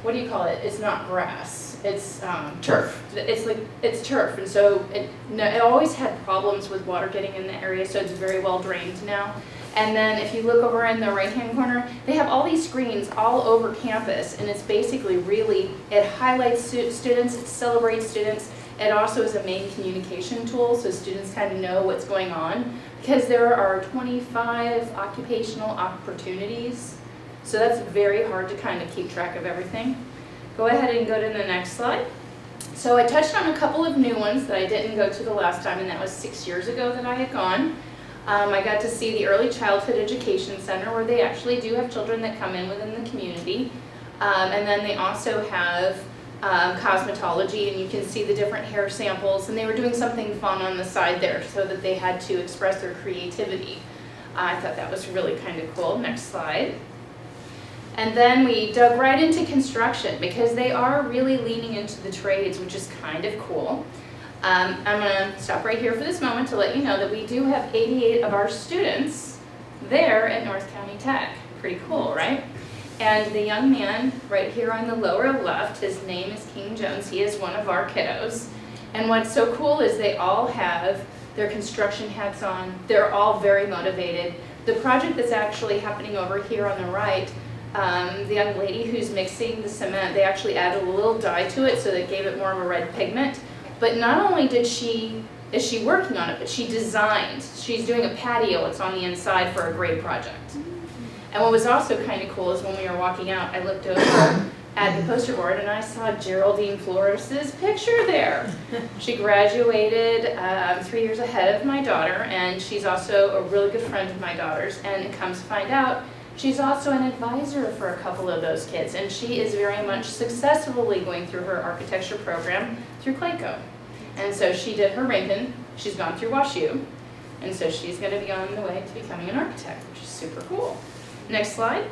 what do you call it? It's not grass, it's turf. It's turf, and so it always had problems with water getting in the area, so it's very well drained now. And then if you look over in the right-hand corner, they have all these screens all over campus, and it's basically really, it highlights students, it celebrates students. It also is a main communication tool, so students kind of know what's going on, because there are 25 occupational opportunities. So that's very hard to kind of keep track of everything. Go ahead and go to the next slide. So I touched on a couple of new ones that I didn't go to the last time, and that was 6 years ago that I had gone. I got to see the Early Childhood Education Center, where they actually do have children that come in within the community. And then they also have cosmetology, and you can see the different hair samples, and they were doing something fun on the side there so that they had to express their creativity. I thought that was really kind of cool. Next slide. And then we dug right into construction, because they are really leaning into the trades, which is kind of cool. I'm going to stop right here for this moment to let you know that we do have 88 of our students there at North County Tech. Pretty cool, right? And the young man right here on the lower left, his name is King Jones. He is one of our kiddos. And what's so cool is they all have their construction hats on. They're all very motivated. The project that's actually happening over here on the right, the young lady who's mixing the cement, they actually added a little dye to it, so they gave it more of a red pigment. But not only is she working on it, but she designed. She's doing a patio, it's on the inside for a grade project. And what was also kind of cool is when we were walking out, I looked over at the poster board and I saw Geraldine Flores' picture there. She graduated 3 years ahead of my daughter, and she's also a really good friend of my daughter's, and it comes to find out, she's also an advisor for a couple of those kids, and she is very much successfully going through her architecture program through Clayco. And so she did her Rankin, she's gone through WashU, and so she's going to be on the way to becoming an architect, which is super cool. Next slide.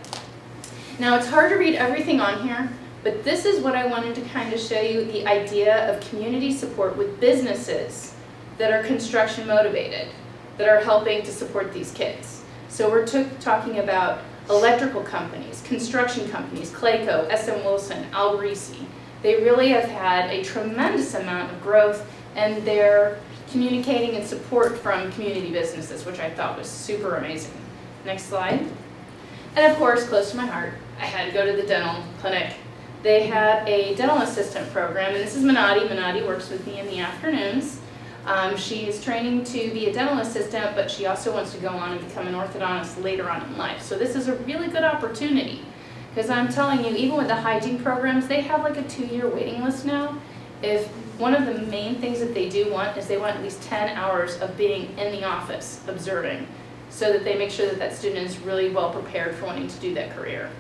Now it's hard to read everything on here, but this is what I wanted to kind of show you, the idea of community support with businesses that are construction motivated, that are helping to support these kids. So we're talking about electrical companies, construction companies, Clayco, SM Wilson, Alberisi. They really have had a tremendous amount of growth, and they're communicating and support from community businesses, which I thought was super amazing. Next slide. And of course, close to my heart, I had to go to the dental clinic. They have a dental assistant program, and this is Minati. Minati works with me in the afternoons. She is training to be a dental assistant, but she also wants to go on and become an orthodontist later on in life. So this is a really good opportunity, because I'm telling you, even with the hygiene programs, they have like a 2-year waiting list now. If one of the main things that they do want is they want at least 10 hours of being in the office observing, so that they make sure that that student is really well prepared for wanting to do that career.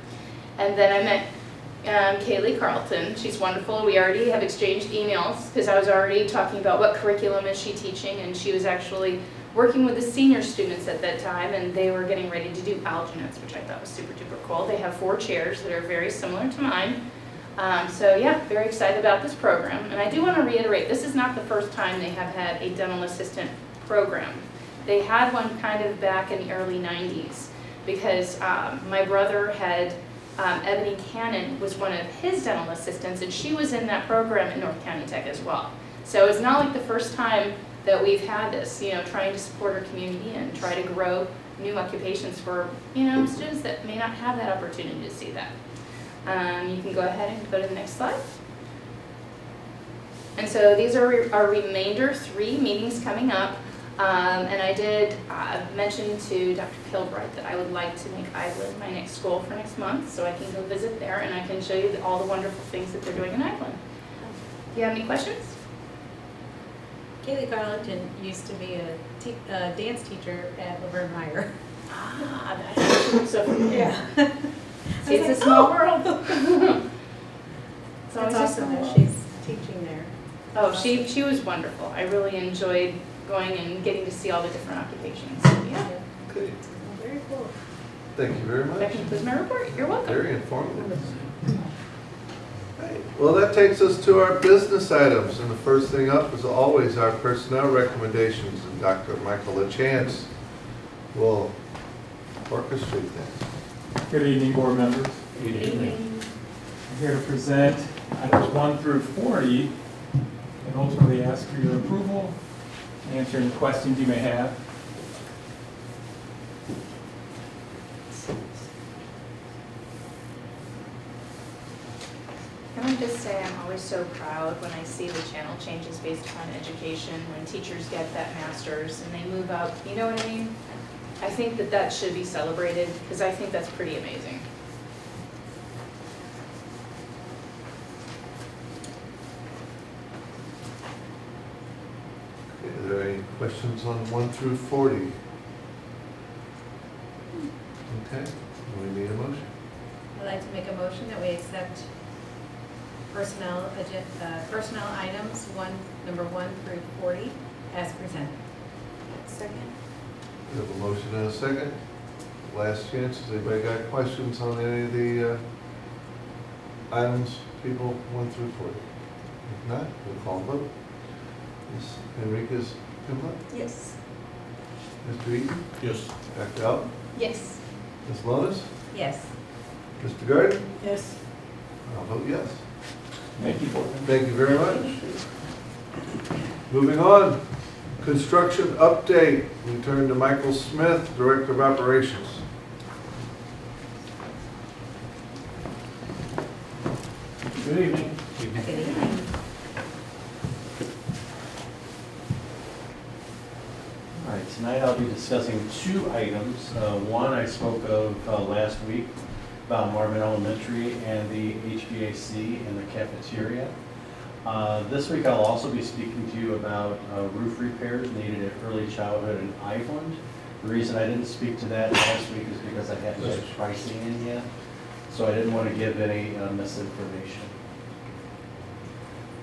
And then I met Kaylee Carlton. She's wonderful. We already have exchanged emails, because I was already talking about what curriculum is she teaching, and she was actually working with the senior students at that time, and they were getting ready to do alginates, which I thought was super duper cool. They have 4 chairs that are very similar to mine. So yeah, very excited about this program. And I do want to reiterate, this is not the first time they have had a dental assistant program. They had one kind of back in the early 90s, because my brother had, Ebony Cannon was one of his dental assistants, and she was in that program at North County Tech as well. So it's not like the first time that we've had this, you know, trying to support our community and try to grow new occupations for, you know, students that may not have that opportunity to see that. You can go ahead and go to the next slide. And so these are our remainder 3 meetings coming up. And I did mention to Dr. Kilbright that I would like to make Iveland my next school for next month, so I can go visit there and I can show you all the wonderful things that they're doing in Iveland. Do you have any questions? Kaylee Carlton used to be a dance teacher at Laverne Higher. Ah, that's so yeah. See, it's a small world. It's awesome that she's teaching there. Oh, she was wonderful. I really enjoyed going and getting to see all the different occupations. So, yeah. Okay. Very cool. Thank you very That much. concludes my report. You're welcome. Very informative. Right. Well, that takes us to our business items, and the first thing up is always our personnel recommendations, and Dr. Michael LaChance will orchestrate that. Good evening, board members. Good evening. I'm here to present items 1 through 40 and ultimately ask for your approval, answer any questions you may have. Can I just say I'm always so proud when I see the channel changes based upon education, when teachers get that master's and they move up, you know what I mean? I think that that should be celebrated because I think that's pretty amazing. Okay, are there any questions on 1 through 40? Okay, we need a motion. I'd like to make a motion that we accept personnel items, number 1 through 40, as presented. Second. We have a motion and a second. Last chance, has anybody got questions on any of the items, people 1 through 40? If not, we'll call a vote. Ms. Enriquez Pimblett? Yes. Mr. Eaton? Yes. Dr. Alba? Yes. Ms. Lonis? Yes. Mr. Garden? Yes. I'll vote yes. Thank you, board members. Thank you very much. Moving on, construction update. We turn to Michael Smith, Director of Operations. Good evening. Good evening. All right, tonight I'll be discussing 2 items. One I spoke of last week about Marvin Elementary and the HVAC in the cafeteria. This week I'll also be speaking to you about roof repairs needed at early childhood in Iveland. The reason I didn't speak to that last week is because I hadn't had pricing in yet, so I didn't want to give any misinformation.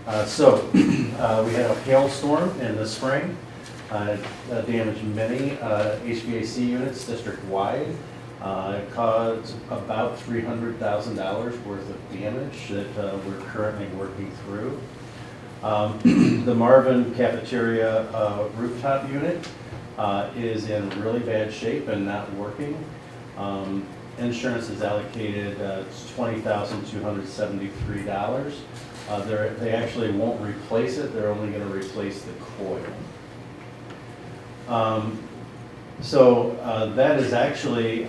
We had a hailstorm in the spring. Damaged many HVAC units district-wide. It caused about $300,000 worth of damage that we're currently working through. The Marvin cafeteria rooftop unit is in really bad shape and not working. Insurance is allocated $20,273. They actually won't replace it, they're only going to replace the coil. That is actually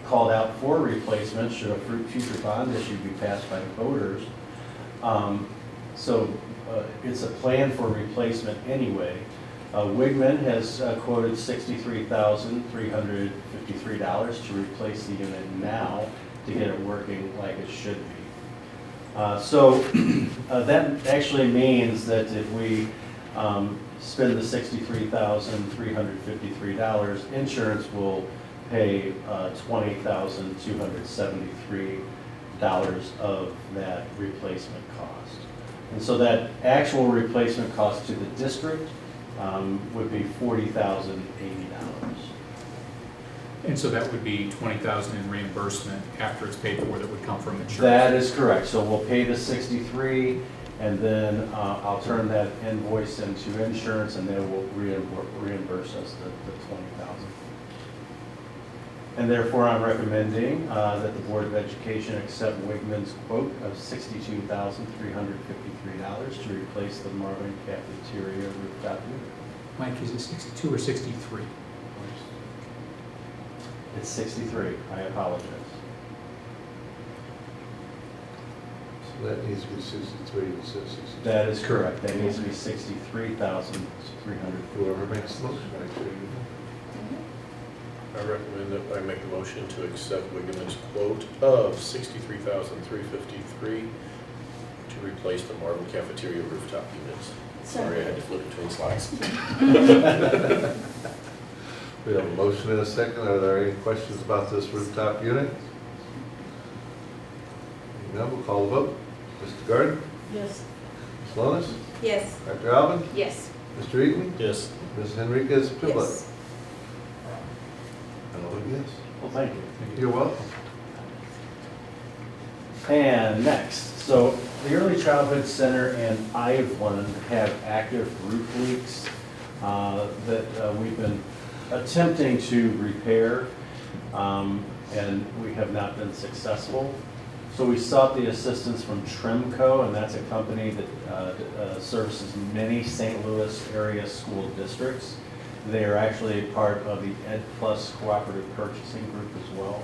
called out for replacement should a future bond issue be passed by voters. It's a plan for replacement anyway. Wigman has quoted $63,353 to replace the unit now to get it working like it should be. That actually means that if we spend the $63,353, insurance will pay $20,273 of that replacement cost. And so that actual replacement cost to the district would be $40,080. And so that would be $20,000 in reimbursement after it's paid for that would come from insurance? That is correct. So we'll pay the 63, and then I'll turn that invoice into insurance, and they will reimburse us the $20,000. And therefore, I'm recommending that the Board of Education accept Wigman's quote of $62,353 to replace the Marvin cafeteria rooftop unit. Mike, is it 62 or 63? It's 63. I apologize. So that needs to be 63 and 66. That is correct. That needs to be 63,300. Whoever makes the motion, make sure you do. I recommend that I make a motion to accept Wigman's quote of $63,353 to replace the Marvin cafeteria rooftop units. Sorry, I had to flip between slides. We have a motion and a second. Are there any questions about this rooftop unit? No, we'll call the vote. Mr. Garden? Yes. Ms. Lonis? Yes. Dr. Alvin? Yes. Mr. Eaton? Yes. Ms. Enriquez Pimblett? Yes. I vote yes. Well, thank you. You're welcome. And next, so the Early Childhood Center and Iveland have active roof leaks that we've been attempting to repair, and we have not been successful. So we sought the assistance from Trimco, and that's a company that services many St. Louis area school districts. They are actually a part of the Ed Plus Cooperative Purchasing Group as well.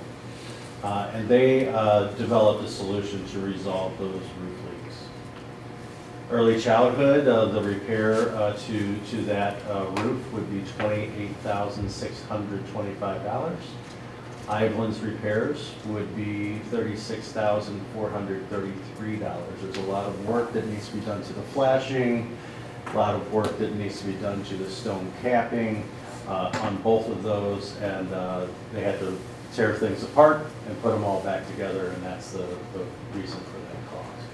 And they developed a solution to resolve those roof leaks. Early childhood, the repair to that roof would be $28,625. Iveland's repairs would be $36,433. There's a lot of work that needs to be done to the flashing, a lot of work that needs to be done to the stone capping on both of those, and they had to tear things apart and put them all back together, and that's the reason for that cost.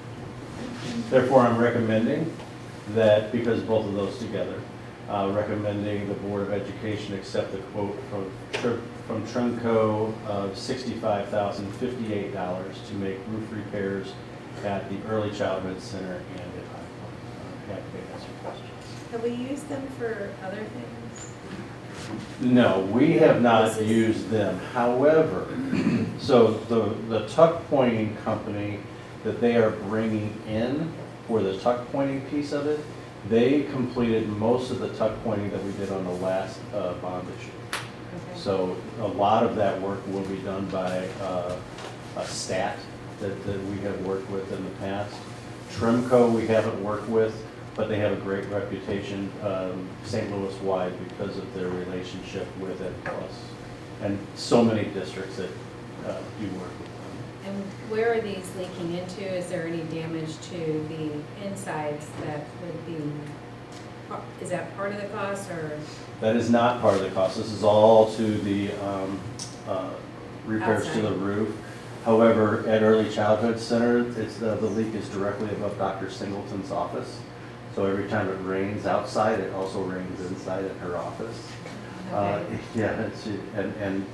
Therefore, I'm recommending that, because both of those together, recommending the Board of Education accept the quote from Trimco of $65,058 to make roof repairs at the Early Childhood Center and at Iveland. Happy to answer questions. Have we used them for other things? No, we have not used them. However, so the tuck pointing company that they are bringing in for the tuck pointing piece of it, they completed most of the tuck pointing that we did on the last bond issue. Okay. So a lot of that work will be done by a stat that we have worked with in the past. Trimco we haven't worked with, but they have a great reputation St. Louis wide because of their relationship with Ed Plus, and so many districts that do work with them. And where are these leaking into? Is there any damage to the insides that would be, is that part of the cost, or? That is not part of the cost. This is all to the repairs to the roof. However, at Early Childhood Center, the leak is directly above Dr. Singleton's office. So every time it rains outside, it also rains inside at her office. Okay. Yeah, and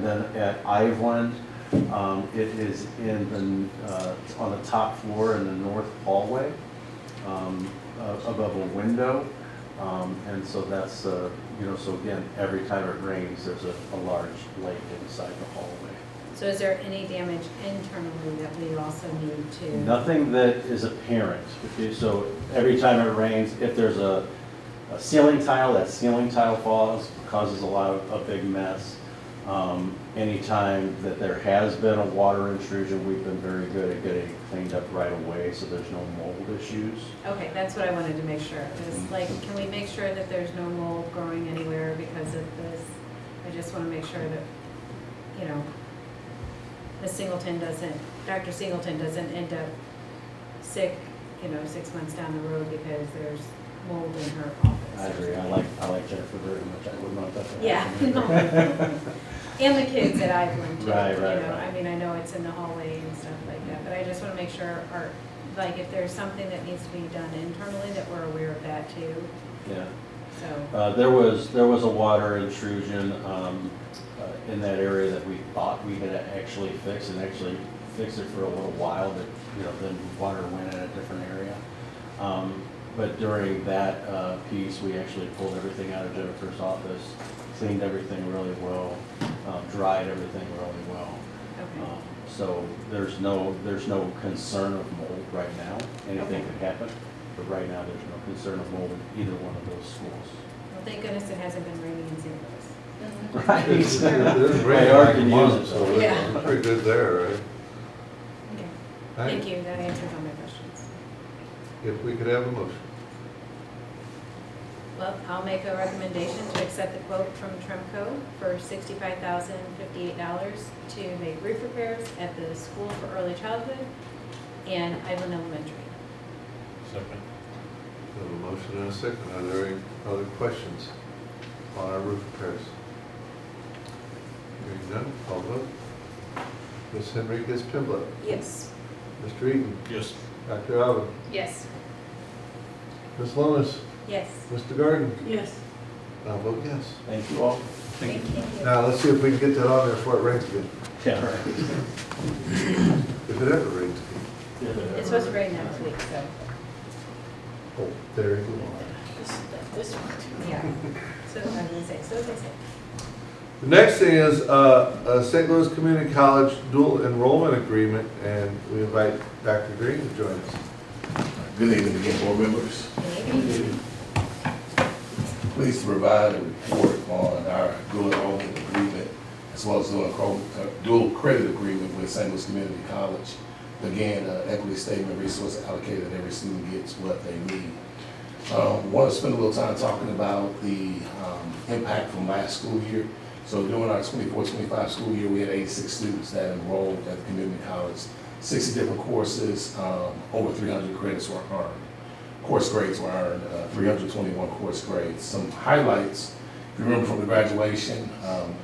then at Iveland, it is in the on the top floor in the north hallway, above a window, and so that's so again, every time it rains, there's a large lake inside the hallway. So is there any damage internally that we also need to? Nothing that is apparent. Okay, so every time it rains, if there's a ceiling tile, that ceiling tile falls, causes a big mess. Anytime that there has been a water intrusion, we've been very good at getting it cleaned up right away, so there's no mold issues. Okay, that's what I wanted to make sure. Is can we make sure that there's no mold growing anywhere because of this? I just want to make sure that, Dr. Singleton doesn't end up sick, 6 months down the road because there's mold in her office. I agree. I like Jennifer very much. I wouldn't want that to Yeah. happen. And the kids at Iveland too. Right. I mean, I know it's in the hallway and stuff like that, but I just want to make sure if there's something that needs to be done internally, that we're aware of that too. Yeah. So. There was a water intrusion in that area that we thought we had actually fixed, and actually fixed it for a little while, but then water went in a different area. But during that piece, we actually pulled everything out of Jennifer's office, cleaned everything really well, dried everything really well. Okay. So there's no concern of mold right now. Anything could happen, but right now there's no concern of mold in either one of those schools. Well, thank goodness it hasn't been raining in St. Louis. Right. There's Right, rain Art like can a use month, it, so so. Yeah. we're pretty good there, right? Okay. Right. Thank you, that answers all my questions. If we could have a motion. Well, I'll make a recommendation to accept the quote from Trimco for $65,058 to make roof repairs at the School for Early Childhood and Iveland Elementary. Second. We have a motion and a second. Are there any other questions on our roof repairs? Hearing none, call vote. Ms. Henriquez Pimblett. Yes. Mr. Eaton. Yes. Dr. Allen. Yes. Ms. Lonis. Yes. Mr. Garden. Yes. I'll vote yes. Thank you all. Thank you. Now, let's see if we can get that on there before it rains again. Yeah, right. If it ever rains again. It's supposed to rain next week, so. Oh, there you go. This one. Yeah. So I'm gonna say, so they say. The next thing is St. Louis Community College dual enrollment agreement, and we invite Dr. Green to join us. Good evening again, board members. Pleased to provide a report on our dual enrollment agreement, as well as dual credit agreement with St. Louis Community College. Again, equity statement, resource allocated, every student gets what they need. Want to spend a little time talking about the impact from last school year. So during our 24-25 school year, we had 86 students that enrolled at the community college, 60 different courses, over 300 credits were earned. Course grades were earned, 321 course grades. Some highlights, if you remember from the graduation,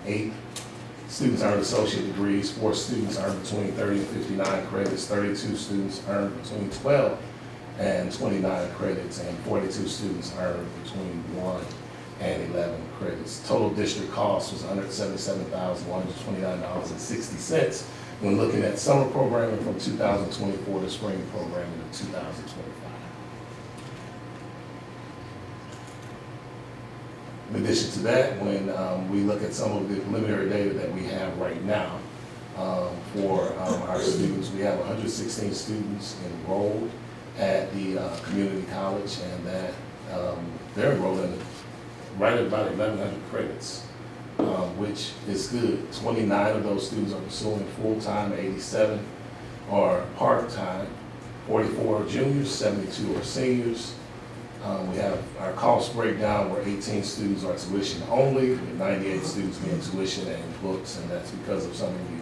8 students earned associate degrees, 4 students earned between 30 and 59 credits, 32 students earned between 12 and 29 credits, and 42 students earned between 1 and 11 credits. Total district cost was $177,129.60 when looking at summer programming from 2024 to spring programming of 2025. In addition to that, when we look at some of the preliminary data that we have right now for our students, we have 116 students enrolled at the community college, and that they're enrolled in right at about 1,100 credits, which is good. 29 of those students are pursuing full-time, 87 are part-time, 44 are juniors, 72 are seniors. We have our cost breakdown where 18 students are tuition only, with 98 students being tuition and books, and that's because of some of the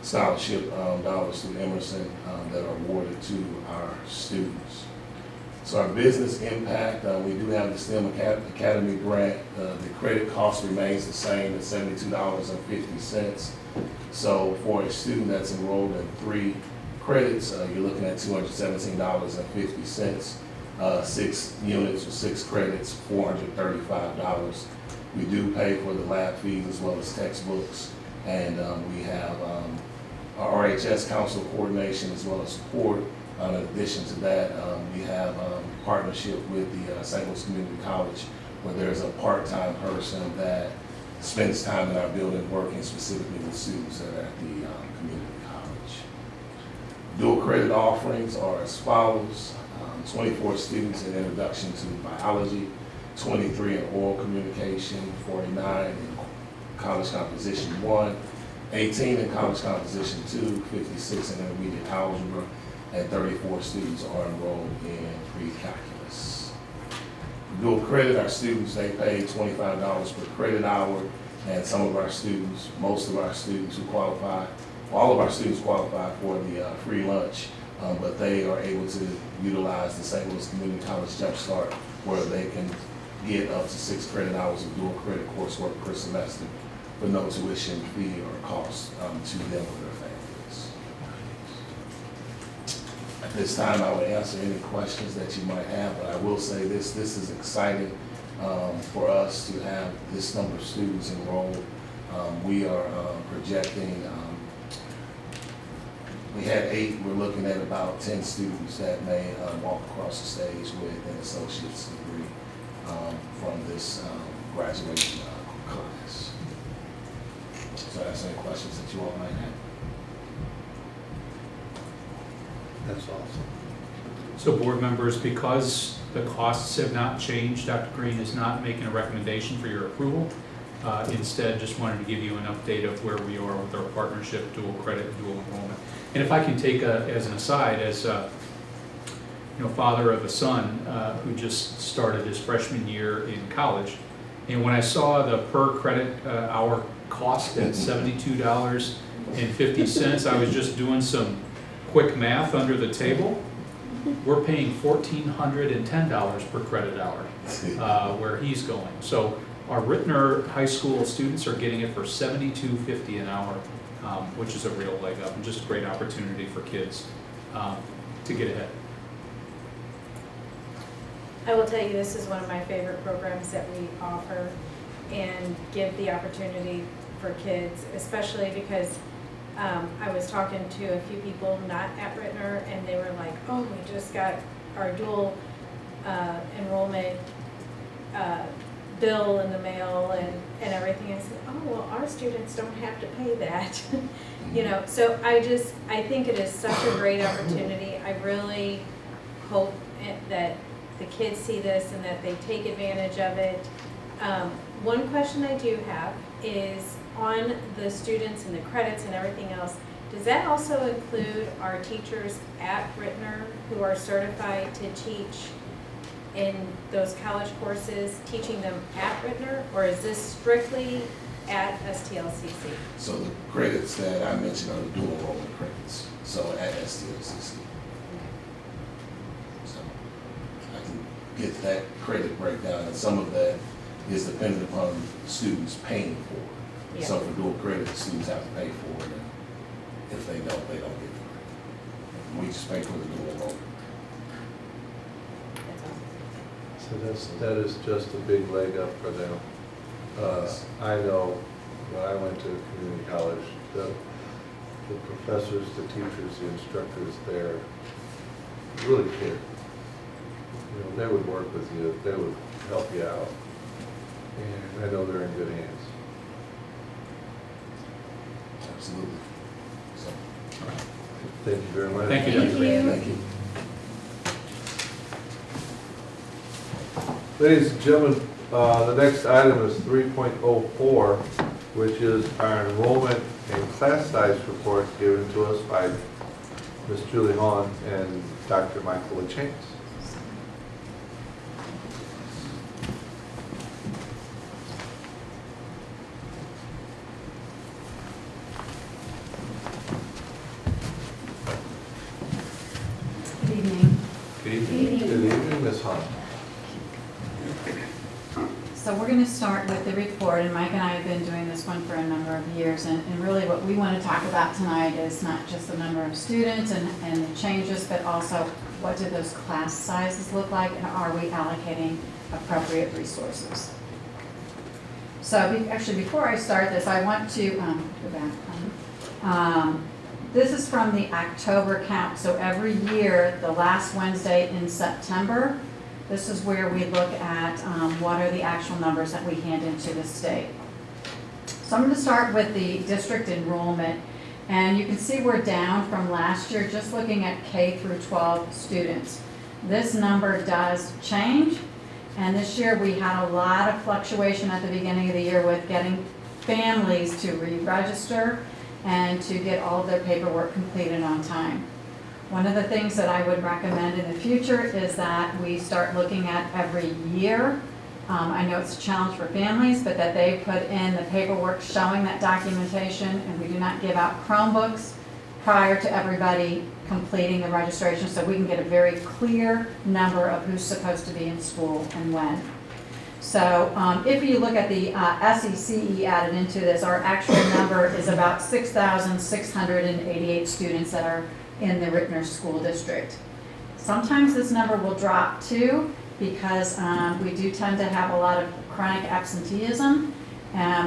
scholarship dollars through Emerson that are awarded to our students. So our business impact, we do have the STEM Academy grant. The credit cost remains the same at $72.50. So for a student that's enrolled in 3 credits, you're looking at $217.50. 6 units or 6 credits, $435. We do pay for the lab fees as well as textbooks, and we have our RHS council coordination as well as support. In addition to that, we have partnership with the St. Louis Community College, where there's a part-time person that spends time in our building working specifically with students that are at the community college. Dual credit offerings are as follows. 24 students in introduction to biology, 23 in oral communication, 49 in college composition 1, 18 in college composition 2, 56 in intermediate algebra, and 34 students are enrolled in pre-calculus. Dual credit, our students, they pay $25 per credit hour, and some of our students, most of our students who qualify, all of our students qualify for the free lunch. But they are able to utilize the St. Louis Community College Jump Start, where they can get up to 6 credit hours of dual credit coursework per semester for no tuition fee or cost to them or their families. At this time, I will answer any questions that you might have, but I will say this is exciting for us to have this number of students enrolled. We are projecting we had 8, we're looking at about 10 students that may walk across the stage with an associate's degree from this graduation class. So that's any questions that you all might have. That's awesome. So board members, because the costs have not changed, Dr. Green is not making a recommendation for your approval. Instead, just wanted to give you an update of where we are with our partnership, dual credit and dual enrollment. And if I can take as an aside, as father of a son who just started his freshman year in college, and when I saw the per credit hour cost at $72.50, I was just doing some quick math under the table. We're paying $1,410 per credit hour where he's going. So our Ritenour High School students are getting it for $72.50 an hour, which is a real leg up and just a great opportunity for kids to get ahead. I will tell you, this is one of my favorite programs that we offer, and give the opportunity for kids, especially because I was talking to a few people not at Ritenour, and they were like, oh, we just got our dual enrollment bill in the mail and everything. I said, oh, well, our students don't have to pay that. You know, so I think it is such a great opportunity. I really hope that the kids see this and that they take advantage of it. One question I do have is on the students and the credits and everything else, does that also include our teachers at Ritenour who are certified to teach in those college courses, teaching them at Ritenour, or is this strictly at STLCC? So the credits that I mentioned are the dual enrollment credits, so at STLCC. So I can get that credit breakdown, and some of that is dependent upon students paying for it. Yeah. So for dual credit, students have to pay for it, and if they don't get the credit. We just pay for the dual enrollment. So that is just a big leg up for them. I know when I went to community college, the professors, the teachers, the instructors there really cared. You know, they would work with you, they would help you out. And I know they're in good hands. Absolutely. So, Thank you very much. Thank you, Dr. Bailey. thank you. Ladies and gentlemen, the next item is 3.04, which is our enrollment and class size report given to us by Ms. Julie Hahn and Dr. Michael LaChance. Good evening. Good evening. Good evening, Ms. Hahn. So we're going to start with the report, and Mike and I have been doing this one for a number of years, and really what we want to talk about tonight is not just the number of students and the changes, but also what do those class sizes look like, and are we allocating appropriate resources? So actually, before I start this, I want to go back. This is from the October count, so every year, the last Wednesday in September, this is where we look at what are the actual numbers that we hand into the state. So I'm going to start with the district enrollment, and you can see we're down from last year just looking at K through 12 students. This number does change, and this year we had a lot of fluctuation at the beginning of the year with getting families to re-register and to get all of their paperwork completed on time. One of the things that I would recommend in the future is that we start looking at every year. I know it's a challenge for families, but that they put in the paperwork showing that documentation, and we do not give out Chromebooks prior to everybody completing the registration, so we can get a very clear number of who's supposed to be in school and when. So if you look at the SECE added into this, our actual number is about 6,688 students that are in the Ritenour School District. Sometimes this number will drop too, because we do tend to have a lot of chronic absenteeism,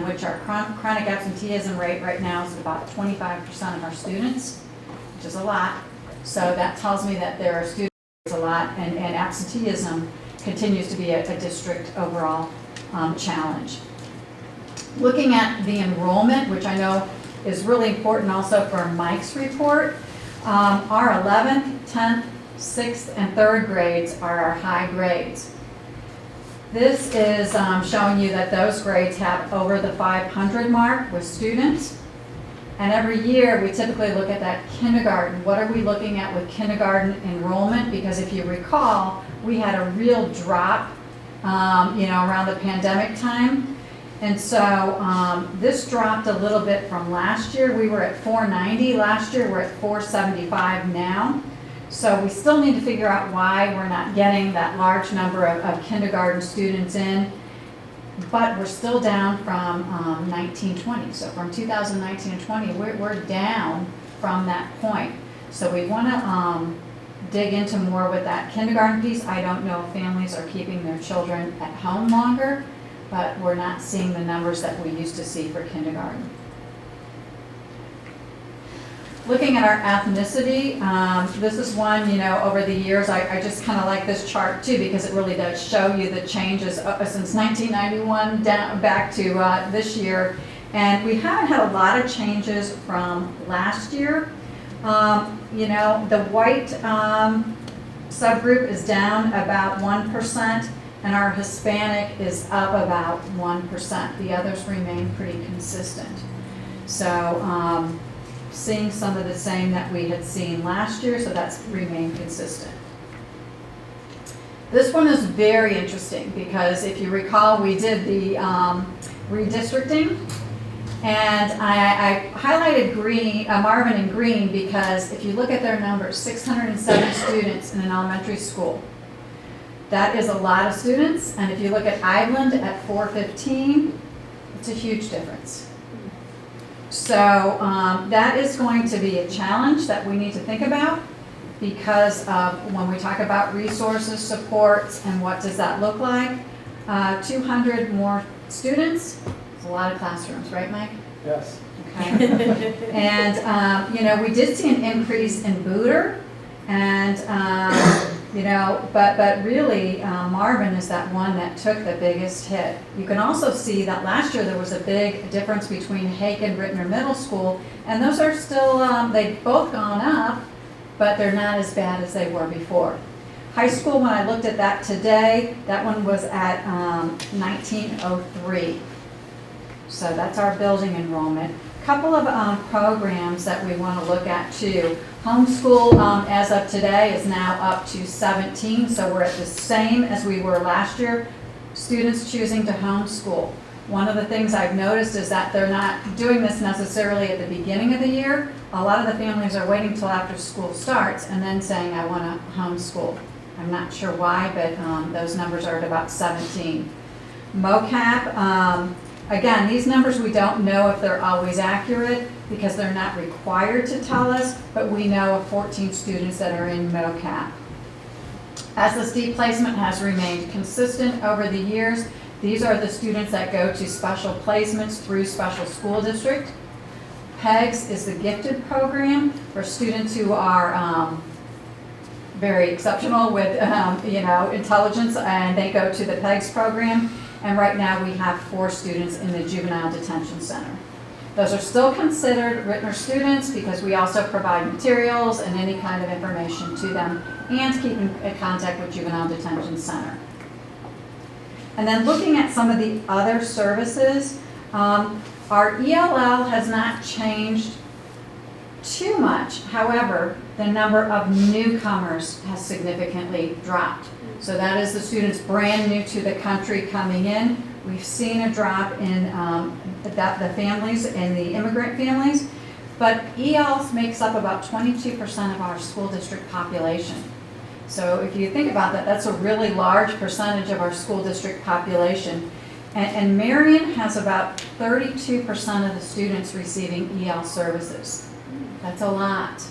which our chronic absenteeism rate right now is about 25% of our students, which is a lot. So that tells me that there are students a lot, and absenteeism continues to be a district overall challenge. Looking at the enrollment, which I know is really important also for Mike's report, our 11th, 10th, 6th, and 3rd grades are our high grades. This is showing you that those grades have over the 500 mark with students. And every year we typically look at that kindergarten. What are we looking at with kindergarten enrollment? Because if you recall, we had a real drop around the pandemic time. And so this dropped a little bit from last year. We were at 490 last year. We're at 475 now. So we still need to figure out why we're not getting that large number of kindergarten students in. But we're still down from 1920. So from 2019 and 20, we're down from that point. So we want to dig into more with that kindergarten piece. I don't know if families are keeping their children at home longer. but we're not seeing the numbers that we used to see for kindergarten. Looking at our ethnicity, this is one, over the years, I just kind of like this chart too, because it really does show you the changes since 1991 down back to this year. And we haven't had a lot of changes from last year. The white subgroup is down about 1%, and our Hispanic is up about 1%. The others remain pretty consistent. So seeing some of the same that we had seen last year, so that's remained consistent. This one is very interesting because if you recall, we did the redistricting, and I highlighted Marvin in green because if you look at their numbers, 607 students in an elementary school. That is a lot of students, and if you look at Iveland at 415, it's a huge difference. So that is going to be a challenge that we need to think about because when we talk about resources, supports, and what does that look like, 200 more students, it's a lot of classrooms, right, Mike? Yes. Okay. And, we did see an increase in Booter, and, but really Marvin is that one that took the biggest hit. You can also see that last year there was a big difference between Hake and Ritenour Middle School, and those are still, they've both gone up, but they're not as bad as they were before. High school, when I looked at that today, that one was at 1903. So that's our building enrollment. Couple of programs that we want to look at too. Homeschool, as of today, is now up to 17, so we're at the same as we were last year. Students choosing to homeschool. One of the things I've noticed is that they're not doing this necessarily at the beginning of the year. A lot of the families are waiting till after school starts and then saying, I want to homeschool. I'm not sure why, but those numbers are at about 17. MOCAP, again, these numbers we don't know if they're always accurate because they're not required to tell us, but we know of 14 students that are in MOCAP. SSD placement has remained consistent over the years. These are the students that go to special placements through special school district. PEGS is the gifted program for students who are very exceptional with intelligence, and they go to the PEGS program. And right now we have 4 students in the Juvenile Detention Center. Those are still considered Ritenour students because we also provide materials and any kind of information to them and keep in contact with Juvenile Detention Center. And then looking at some of the other services, our ELL has not changed too much. However, the number of newcomers has significantly dropped. So that is the students brand new to the country coming in. We've seen a drop in the families and the immigrant families, but ELs makes up about 22% of our school district population. So if you think about that, that's a really large percentage of our school district population. And Marion has about 32% of the students receiving EL services. That's a lot.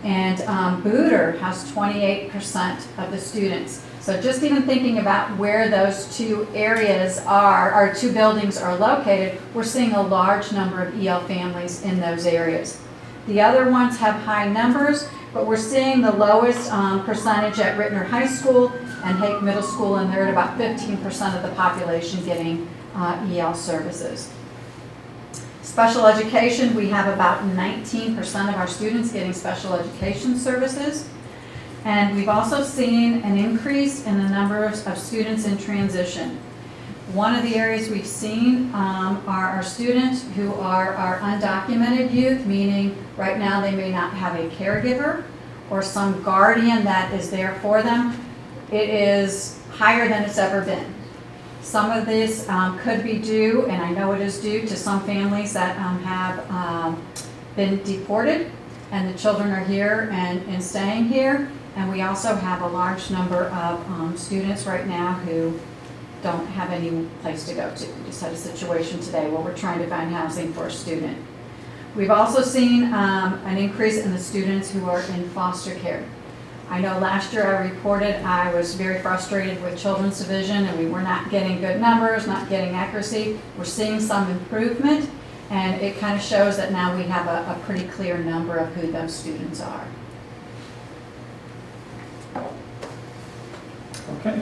And Booter has 28% of the students. So just even thinking about where those two areas are, our two buildings are located, we're seeing a large number of EL families in those areas. The other ones have high numbers, but we're seeing the lowest percentage at Ritenour High School and Hake Middle School, and they're at about 15% of the population getting EL services. Special education, we have about 19% of our students getting special education services. And we've also seen an increase in the numbers of students in transition. One of the areas we've seen are our students who are our undocumented youth, meaning right now they may not have a caregiver or some guardian that is there for them. It is higher than it's ever been. Some of this could be due, and I know it is due, to some families that have been deported and the children are here and staying here. And we also have a large number of students right now who don't have any place to go to. We just had a situation today where we're trying to find housing for a student. We've also seen an increase in the students who are in foster care. I know last year I reported I was very frustrated with children's division and we were not getting good numbers, not getting accuracy. We're seeing some improvement, and it kind of shows that now we have a pretty clear number of who those students are. Okay.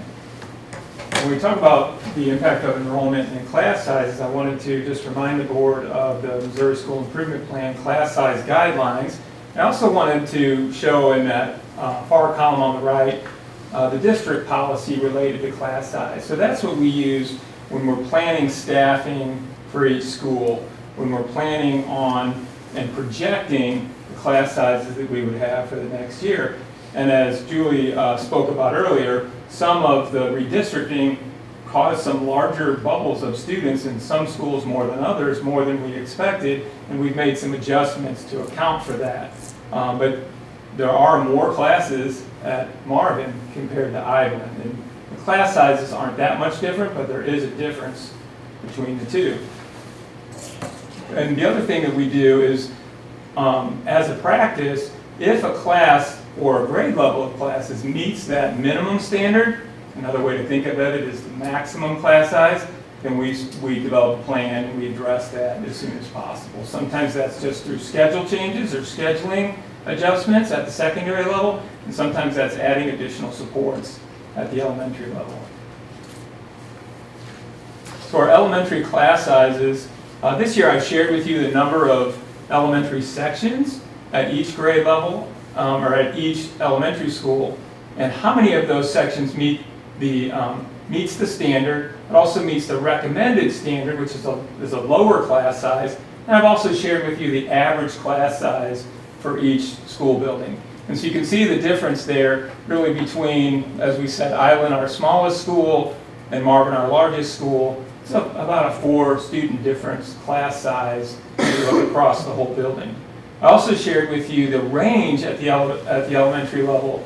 When we talk about the impact of enrollment and class sizes, I wanted to just remind the board of the Missouri School Improvement Plan class size guidelines. I also wanted to show in that far column on the right the district policy related to class size. So that's what we use when we're planning staffing for each school, when we're planning on and projecting the class sizes that we would have for the next year. And as Julie spoke about earlier, some of the redistricting caused some larger bubbles of students in some schools more than others, more than we expected, and we've made some adjustments to account for that. But there are more classes at Marvin compared to Ireland, and the class sizes aren't that much different, but there is a difference between the two. And the other thing that we do is, as a practice, if a class or a grade level of classes meets that minimum standard, another way to think of it is the maximum class size, then we develop a plan and we address that as soon as possible. Sometimes that's just through schedule changes or scheduling adjustments at the secondary level, and sometimes that's adding additional supports at the elementary level. So our elementary class sizes, this year I shared with you the number of elementary sections at each grade level, or at each elementary school, and how many of those sections meets the standard. It also meets the recommended standard, which is a lower class size. And I've also shared with you the average class size for each school building. And so you can see the difference there really between, as we said, Island, our smallest school, and Marvin, our largest school. It's about a 4-student difference class size if you look across the whole building. I also shared with you the range at the elementary level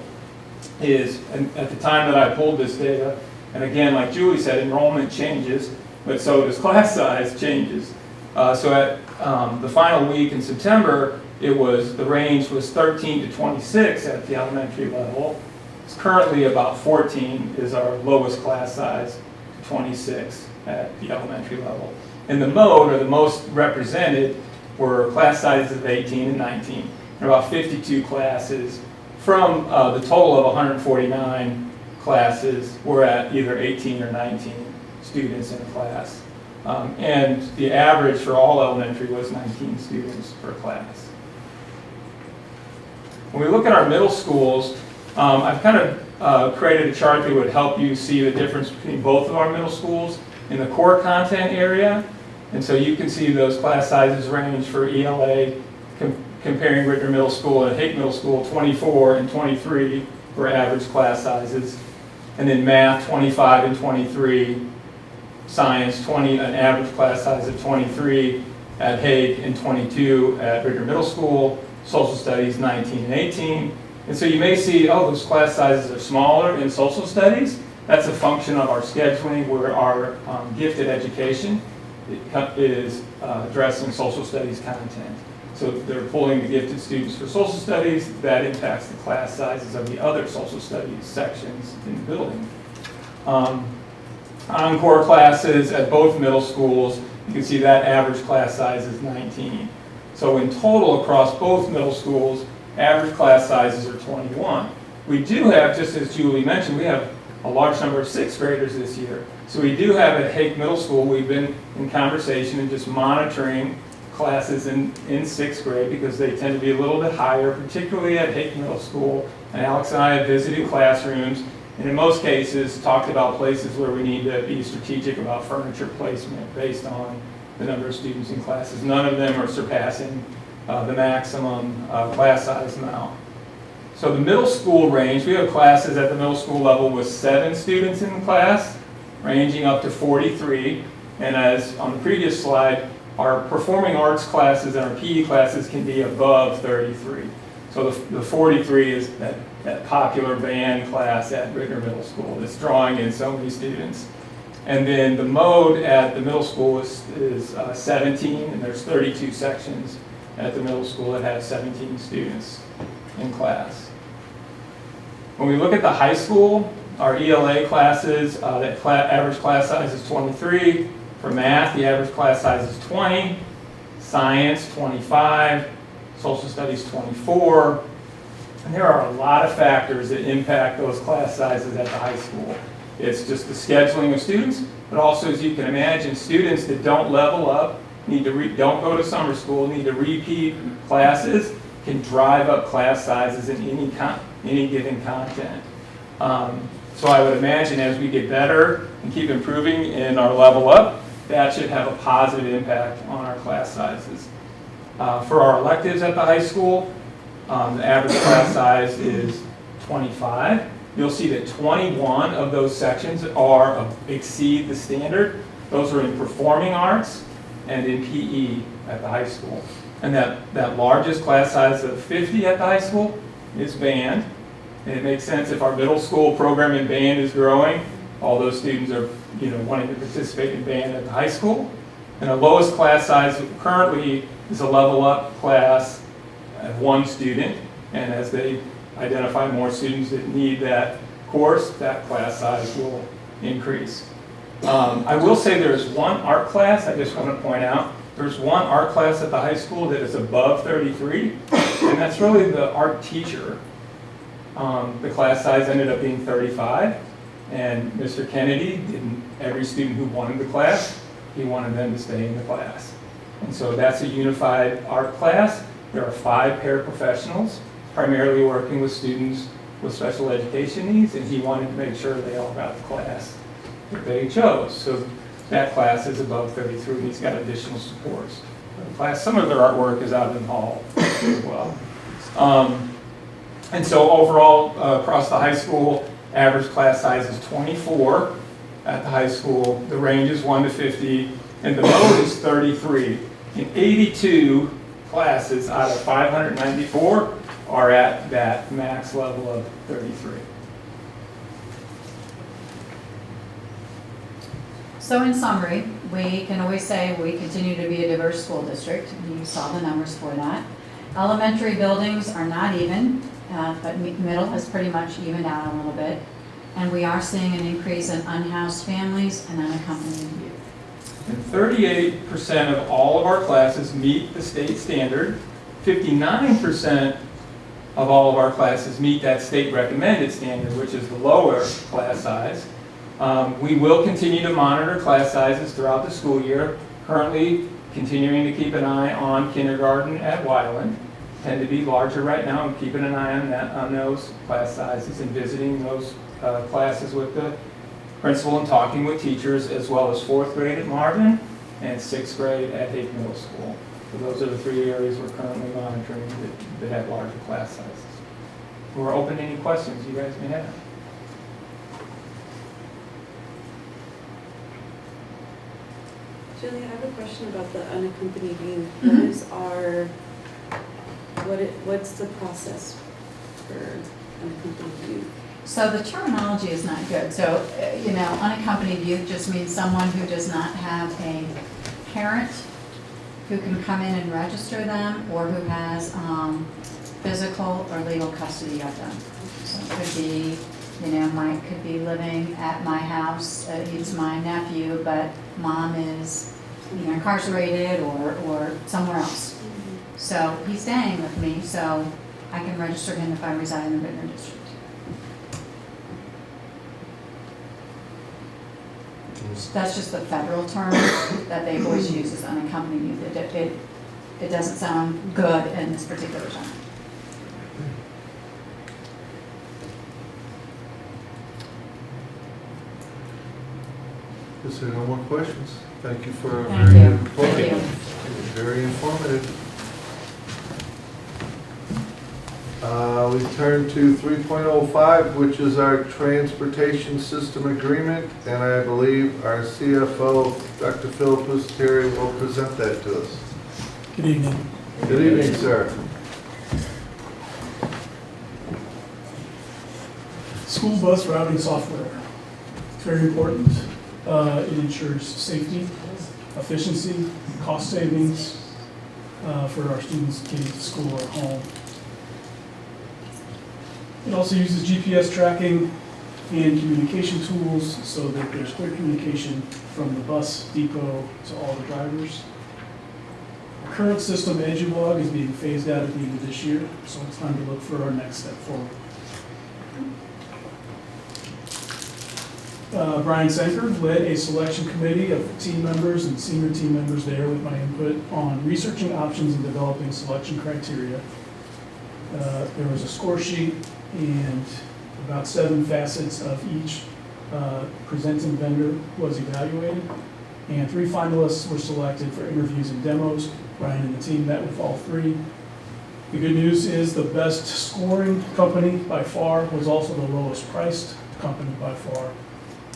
is, and at the time that I pulled this data, and again, like Julie said, enrollment changes, but so does class size changes. So at the final week in September, the range was 13 to 26 at the elementary level. It's currently about 14 is our lowest class size, 26 at the elementary level. And the mode, or the most represented, were class sizes of 18 and 19. There are about 52 classes. From the total of 149 classes, we're at either 18 or 19 students in a class. And the average for all elementary was 19 students per class. When we look at our middle schools, I've kind of created a chart that would help you see the difference between both of our middle schools in the core content area. And so you can see those class sizes range for ELA, comparing Ritenour Middle School and Hake Middle School, 24 and 23 for average class sizes. And then math, 25 and 23. Science, an average class size of 23 at Hake and 22 at Ritenour Middle School. Social studies, 19 and 18. And so you may see, oh, those class sizes are smaller in social studies. That's a function of our scheduling, where our gifted education is addressing social studies content. So they're pulling the gifted students for social studies. That impacts the class sizes of the other social studies sections in the building. Encore classes at both middle schools, you can see that average class size is 19. So in total across both middle schools, average class sizes are 21. We do have, just as Julie mentioned, we have a large number of 6th graders this year. So we do have at Hake Middle School, we've been in conversation and just monitoring classes in 6th grade because they tend to be a little bit higher, particularly at Hake Middle School. And Alex and I have visited classrooms, and in most cases talked about places where we need to be strategic about furniture placement based on the number of students in classes. None of them are surpassing the maximum class size now. So the middle school range, we have classes at the middle school level with 7 students in the class, ranging up to 43. And as on the previous slide, our performing arts classes and our PE classes can be above 33. So the 43 is that popular band class at Ritenour Middle School that's drawing in so many students. And then the mode at the middle school is 17, and there's 32 sections at the middle school that have 17 students in class. When we look at the high school, our ELA classes, the average class size is 23. For math, the average class size is 20. Science, 25. Social studies, 24. And there are a lot of factors that impact those class sizes at the high school. It's just the scheduling of students, but also, as you can imagine, students that don't level up, don't go to summer school, need to repeat classes, can drive up class sizes in any given content. So I would imagine as we get better and keep improving in our level up, that should have a positive impact on our class sizes. For our electives at the high school, the average class size is 25. You'll see that 21 of those sections exceed the standard. Those are in performing arts and in PE at the high school. And that largest class size of 50 at the high school is band. And it makes sense if our middle school program in band is growing, all those students are wanting to participate in band at the high school. And the lowest class size currently is a level up class of 1 student. And as they identify more students that need that course, that class size will increase. I will say there's one art class, I just want to point out, there's one art class at the high school that is above 33, and that's really the art teacher. The class size ended up being 35, and Mr. Kennedy, every student who wanted the class, he wanted them to stay in the class. And so that's a unified art class. There are 5 paraprofessionals, primarily working with students with special education needs, and he wanted to make sure they all got the class that they chose. So that class is above 33, and he's got additional supports. Some of their artwork is out in the hall as well. And so overall, across the high school, average class size is 24 at the high school. The range is 1 to 50, and the mode is 33. And 82 classes out of 594 are at that max level of 33. So in summary, we can always say we continue to be a diverse school district. You saw the numbers for that. Elementary buildings are not even, but middle has pretty much evened out a little bit. And we are seeing an increase in unhoused families and unaccompanied youth. And 38% of all of our classes meet the state standard. 59% of all of our classes meet that state recommended standard, which is the lower class size. We will continue to monitor class sizes throughout the school year. Currently, continuing to keep an eye on kindergarten at Weiland. Tend to be larger right now, and keeping an eye on those class sizes and visiting those classes with the principal and talking with teachers, as well as 4th grade at Marvin and 6th grade at Hake Middle School. So those are the 3 areas we're currently monitoring that have larger class sizes. We're open to any questions you guys may have. Julie, I have a question about the unaccompanied youth. What's the process for unaccompanied youth? So the terminology is not good. So, unaccompanied youth just means someone who does not have a parent who can come in and register them, or who has physical or legal custody of them. So it could be, Mike could be living at my house. He's my nephew, but mom is either incarcerated or somewhere else. So he's staying with me, so I can register him if I reside in the Ritenour district. That's just the federal term that they always use as unaccompanied youth. It doesn't sound good in this particular term. Is there no more questions? Thank you for a Thank very you. good report. Thank you. It was very informative. We turn to 3.05, which is our transportation system agreement, and I believe our CFO, Dr. Philippus Terry, will present that to us. Good evening. Good evening, sir. School bus routing software. It's very important. It ensures safety, efficiency, cost savings for our students getting to school or home. It also uses GPS tracking and communication tools so that there's clear communication from the bus depot to all the drivers. Our current system, EduLog, is being phased out at the end of this year, so it's time to look for our next step forward. Brian Senker led a selection committee of team members and senior team members there with my input on researching options and developing selection criteria. There was a score sheet and about 7 facets of each presenting vendor was evaluated, and 3 finalists were selected for interviews and demos. Brian and the team met with all 3. The good news is the best scoring company by far was also the lowest priced company by far.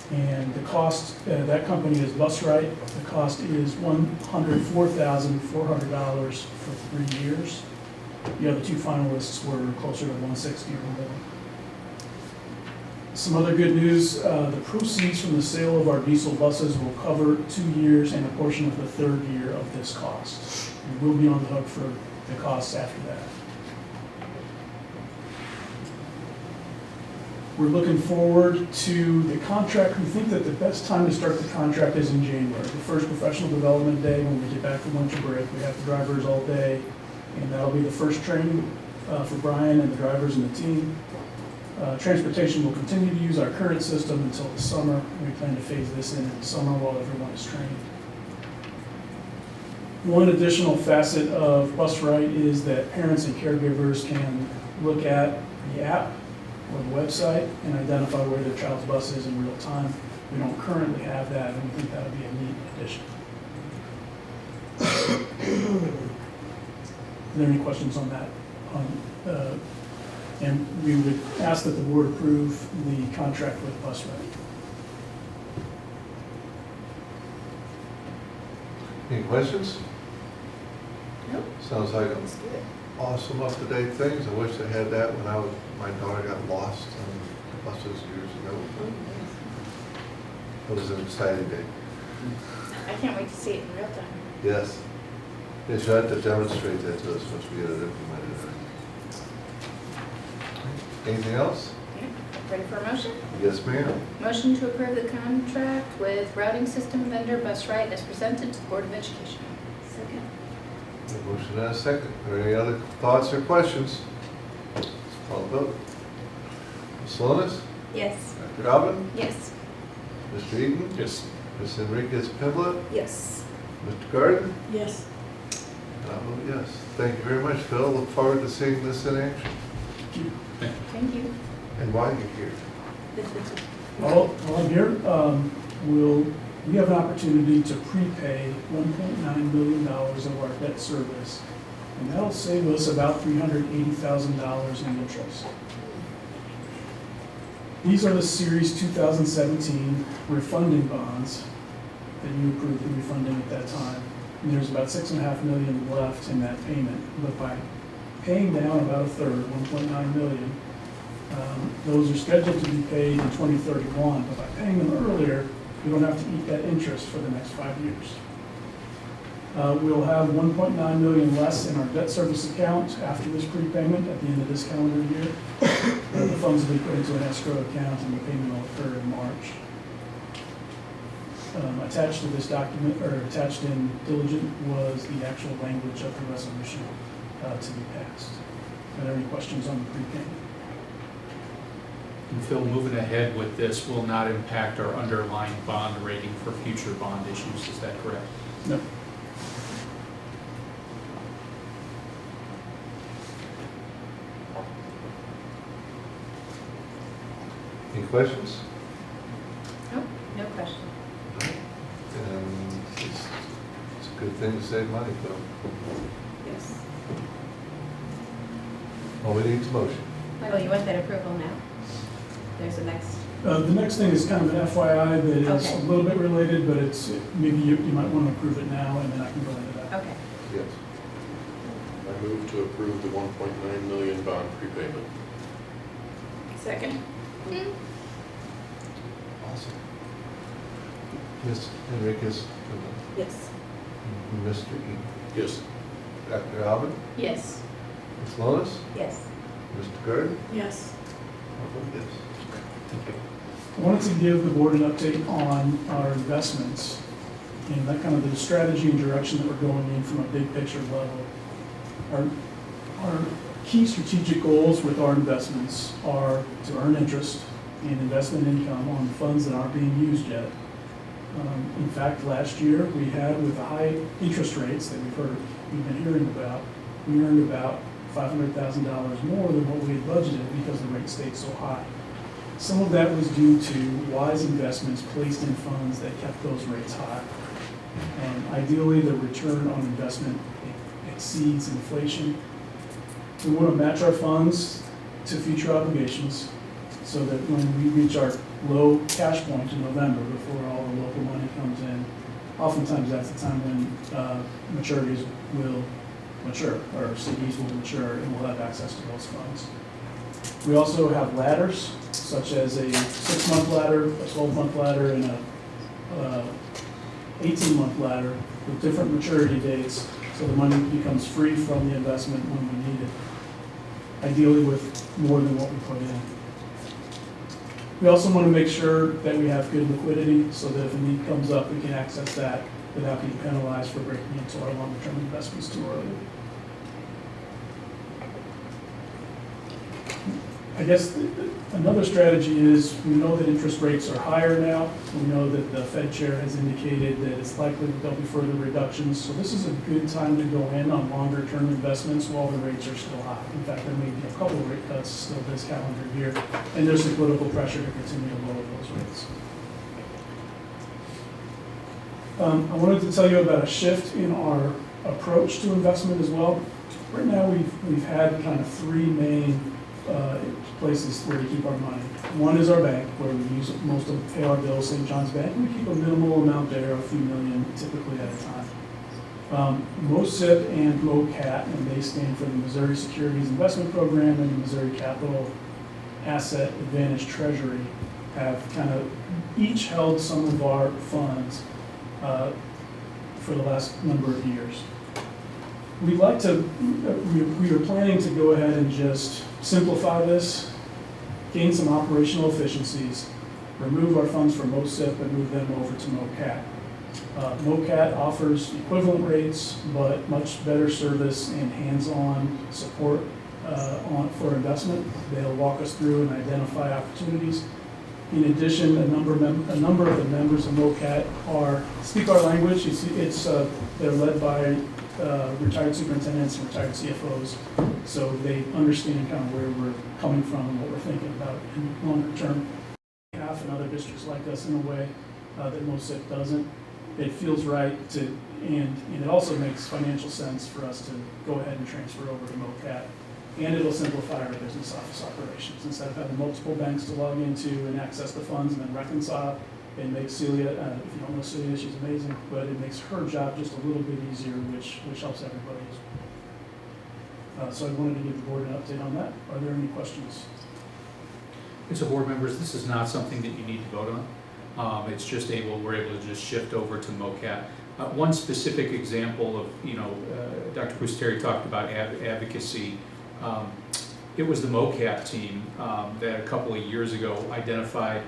And the cost, that company is Busright. The cost is $104,400 for 3 years. The other 2 finalists were closer to $160,000 or more. Some other good news, the proceeds from the sale of our diesel buses will cover 2 years and a portion of the 3rd year of this cost. And we'll be on the hook for the costs after that. We're looking forward to the contract. We think that the best time to start the contract is in January, the first professional development day when we get back from winter break. We have the drivers all day, and that'll be the first training for Brian and the drivers and the team. Transportation will continue to use our current system until the summer. We plan to phase this in the summer while everyone is trained. One additional facet of Busright is that parents and caregivers can look at the app or the website and identify where their child's bus is in real time. We don't currently have that, and we think that would be a neat addition. Are there any questions on that? And we would ask that the board approve the contract with Busright. Any questions? Nope. Sounds like That's good. awesome up-to-date things. I wish I had that when my daughter got lost on buses years ago. It was an exciting day. I can't wait to see it in real time. Yes. Yes, you had to demonstrate that to us once we get it implemented. Anything else? Okay, ready for a motion? Yes, ma'am. Motion to approve the contract with routing system vendor Busright as presented to the Board of Education. Second. A motion and a second. Are there any other thoughts or questions? Call the vote. Ms. Slonis? Yes. Dr. Alvin? Yes. Mr. Eaton? Yes. Ms. Enriquez Pimblett? Yes. Mr. Garden? Yes. And I vote yes. Thank you very much, Phil. Look forward to seeing this in action. Thank you. And why you're here. While I'm here, we have an opportunity to prepay $1.9 million of our debt service, and that'll save us about $380,000 in interest. These are the Series 2017 refunding bonds that you approved the refunding at that time. And there's about $6.5 million left in that payment, but by paying down about a third, $1.9 million, those are scheduled to be paid in 2031, but by paying them earlier, we don't have to eat that interest for the next 5 years. We'll have $1.9 million less in our debt service account after this prepayment at the end of this calendar year. The funds will be put into an escrow account and the payment will occur in March. Attached to this document, or attached in diligent, was the actual language of the resolution to be passed. Are there any questions on the prepayment? And Phil, moving ahead with this will not impact our underlying bond rating for future bond issues, is that correct? No. Any questions? Nope, no question. And it's a good thing to save money, Phil. Yes. All we need is a motion. Oh, you want that approval now? There's the next. The next thing is kind of an FYI that is Okay. a little bit related, but it's, maybe you might want to approve it now and then I can go into that. Okay. Yes. I move to approve the 1.9 million bond prepayment. Second. Awesome. Ms. Enriquez, Yes. Mr. Eaton, Yes. Dr. Alvin, Yes. Ms. Lonis, Yes. Mr. Garden, Yes. I wanted to give the board an update on our investments and that kind of the strategy and direction that we're going in from a big picture level. Our key strategic goals with our investments are to earn interest and investment income on funds that aren't being used yet. In fact, last year we had, with the high interest rates that we've been hearing about, we earned about $500,000 more than what we had budgeted because the rate stayed so high. Some of that was due to wise investments placed in funds that kept those rates high. Ideally, the return on investment exceeds inflation. We want to match our funds to future obligations so that when we reach our low cash point in November, before all the local money comes in, oftentimes that's the time when maturities will mature, or CDs will mature, and we'll have access to those funds. We also have ladders, such as a 6-month ladder, a 12-month ladder, and a 18-month ladder with different maturity dates, so the money becomes free from the investment when we need it, ideally with more than what we put in. We also want to make sure that we have good liquidity so that if a need comes up, we can access that without being penalized for breaking into our longer-term investments too early. I guess another strategy is we know that interest rates are higher now. We know that the Fed chair has indicated that it's likely that there'll be further reductions. So this is a good time to go in on longer term investments while the rates are still high. In fact, there may be a couple of rate cuts still this calendar year, and there's some political pressure to continue to lower those rates. I wanted to tell you about a shift in our approach to investment as well. Right now we've had kind of three main places where we keep our money. One is our bank, where we use most of pay our bills, St. John's Bank. We keep a minimal amount there, a few million typically at a time. MOSIP and MOCAT, and they stand for the Missouri Securities Investment Program and the Missouri Capital Asset Advantage Treasury, have kind of each held some of our funds for the last number of years. We are planning to go ahead and just simplify this, gain some operational efficiencies, remove our funds from MOSIP and move them over to MOCAT. MOCAT offers equivalent rates, but much better service and hands-on support for investment. They'll walk us through and identify opportunities. In addition, a number of the members of MOCAT speak our language. They're led by retired superintendents and retired CFOs, so they understand kind of where we're coming from and what we're thinking about in longer term. Half and other districts like us in a way that MOSIP doesn't. It feels right and it also makes financial sense for us to go ahead and transfer over to MOCAT, and it'll simplify our business office operations. Instead of having multiple banks to log into and access the funds and then reconcile, it makes Celia, if you don't know Celia, she's amazing, but it makes her job just a little bit easier, which helps everybody. So I wanted to give the board an update on that. Are there any questions? And so board members, this is not something that you need to vote on. It's just we're able to just shift over to MOCAT. One specific example of, Dr. Pusteri talked about advocacy. It was the MOCAT team that a couple of years ago identified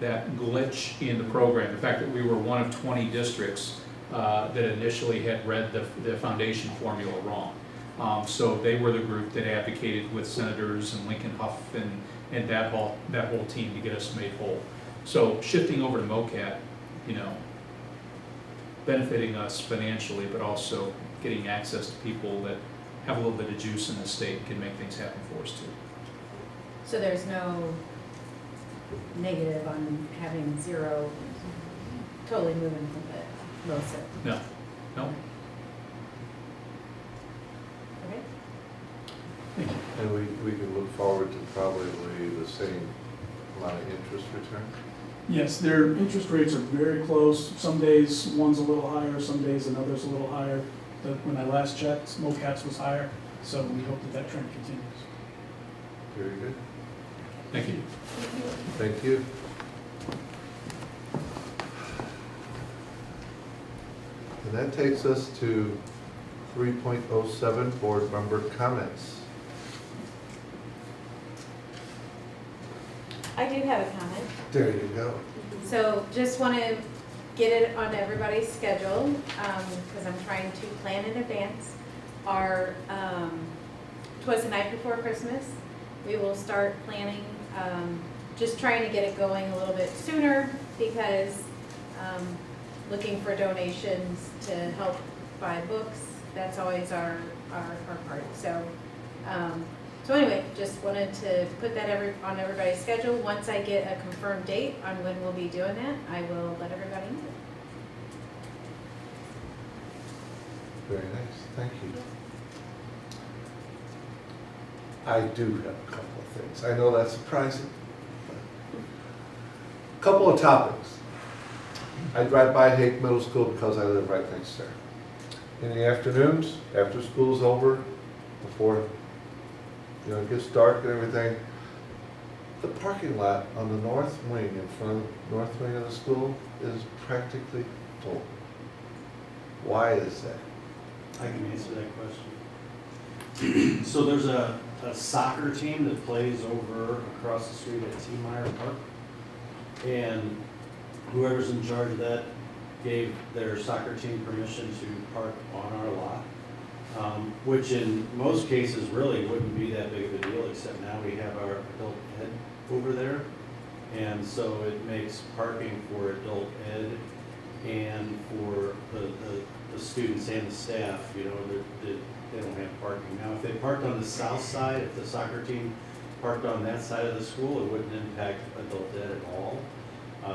that glitch in the program. The fact that we were one of 20 districts that initially had read the foundation formula wrong. So they were the group that advocated with senators and Lincoln Huff and that whole team to get us made whole. So shifting over to MOCAT, benefiting us financially, but also getting access to people that have a little bit of juice in the state can make things happen for us too. So there's no negative on having zero, totally moving from the MOSIP? No. Okay. And we can look forward to probably the same amount of interest return? Yes, their interest rates are very close. Some days one's a little higher, some days another's a little higher. When I last checked, MOCAT's was higher, so we hope that trend continues. Very good. Thank you. Thank you. And that takes us to 3.07, board member comments. I do have a comment. There you go. So just want to get it on everybody's schedule, because I'm trying to plan in advance. Our, twas the night before Christmas, we will start planning, just trying to get it going a little bit sooner, because looking for donations to help buy books, that's always our part. So, so anyway, just wanted to put that on everybody's schedule. Once I get a confirmed date on when we'll be doing that, I will let everybody know. Very nice, thank you. I do have a couple of things. I know that's surprising. A couple of topics. I drive by Hake Middle School because I live right next there. In the afternoons, after school's over, before it gets dark and everything, the parking lot on the north wing, in front of the north wing of the school, is practically full. Why is that? I can answer that question. So there's a soccer team that plays over across the street at T. Meyer Park. And whoever's in charge of that gave their soccer team permission to park on our lot, which in most cases really wouldn't be that big of a deal, except now we have our adult ed over there. And so it makes parking for adult ed and for the students and the staff, they don't have parking. Now, if they parked on the south side, if the soccer team parked on that side of the school, it wouldn't impact adult ed at all.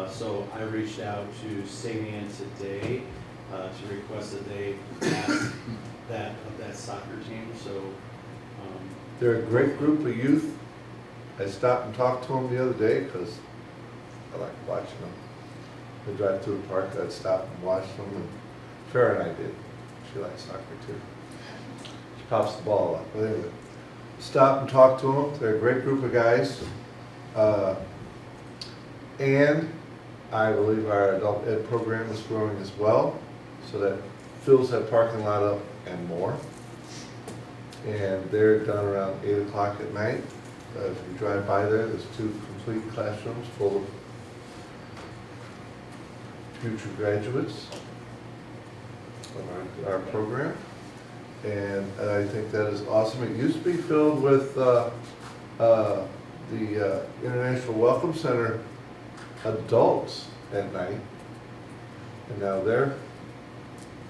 So I reached out to St. Anne today to request that they pass that soccer team. So They're a great group of youth. I stopped and talked to them the other day because I like watching them. They drive through the park, I'd stop and watch them, and Farrah and I did. She likes soccer too. She pops the ball up. But anyway, stop and talk to them. They're a great group of guys. And I believe our adult ed program is growing as well, so that fills that parking lot up and more. And they're done around 8 o'clock at night. If you drive by there, there's 2 complete classrooms full of future graduates of our program. And I think that is awesome. It used to be filled with the International Welcome Center adults at night. And now they're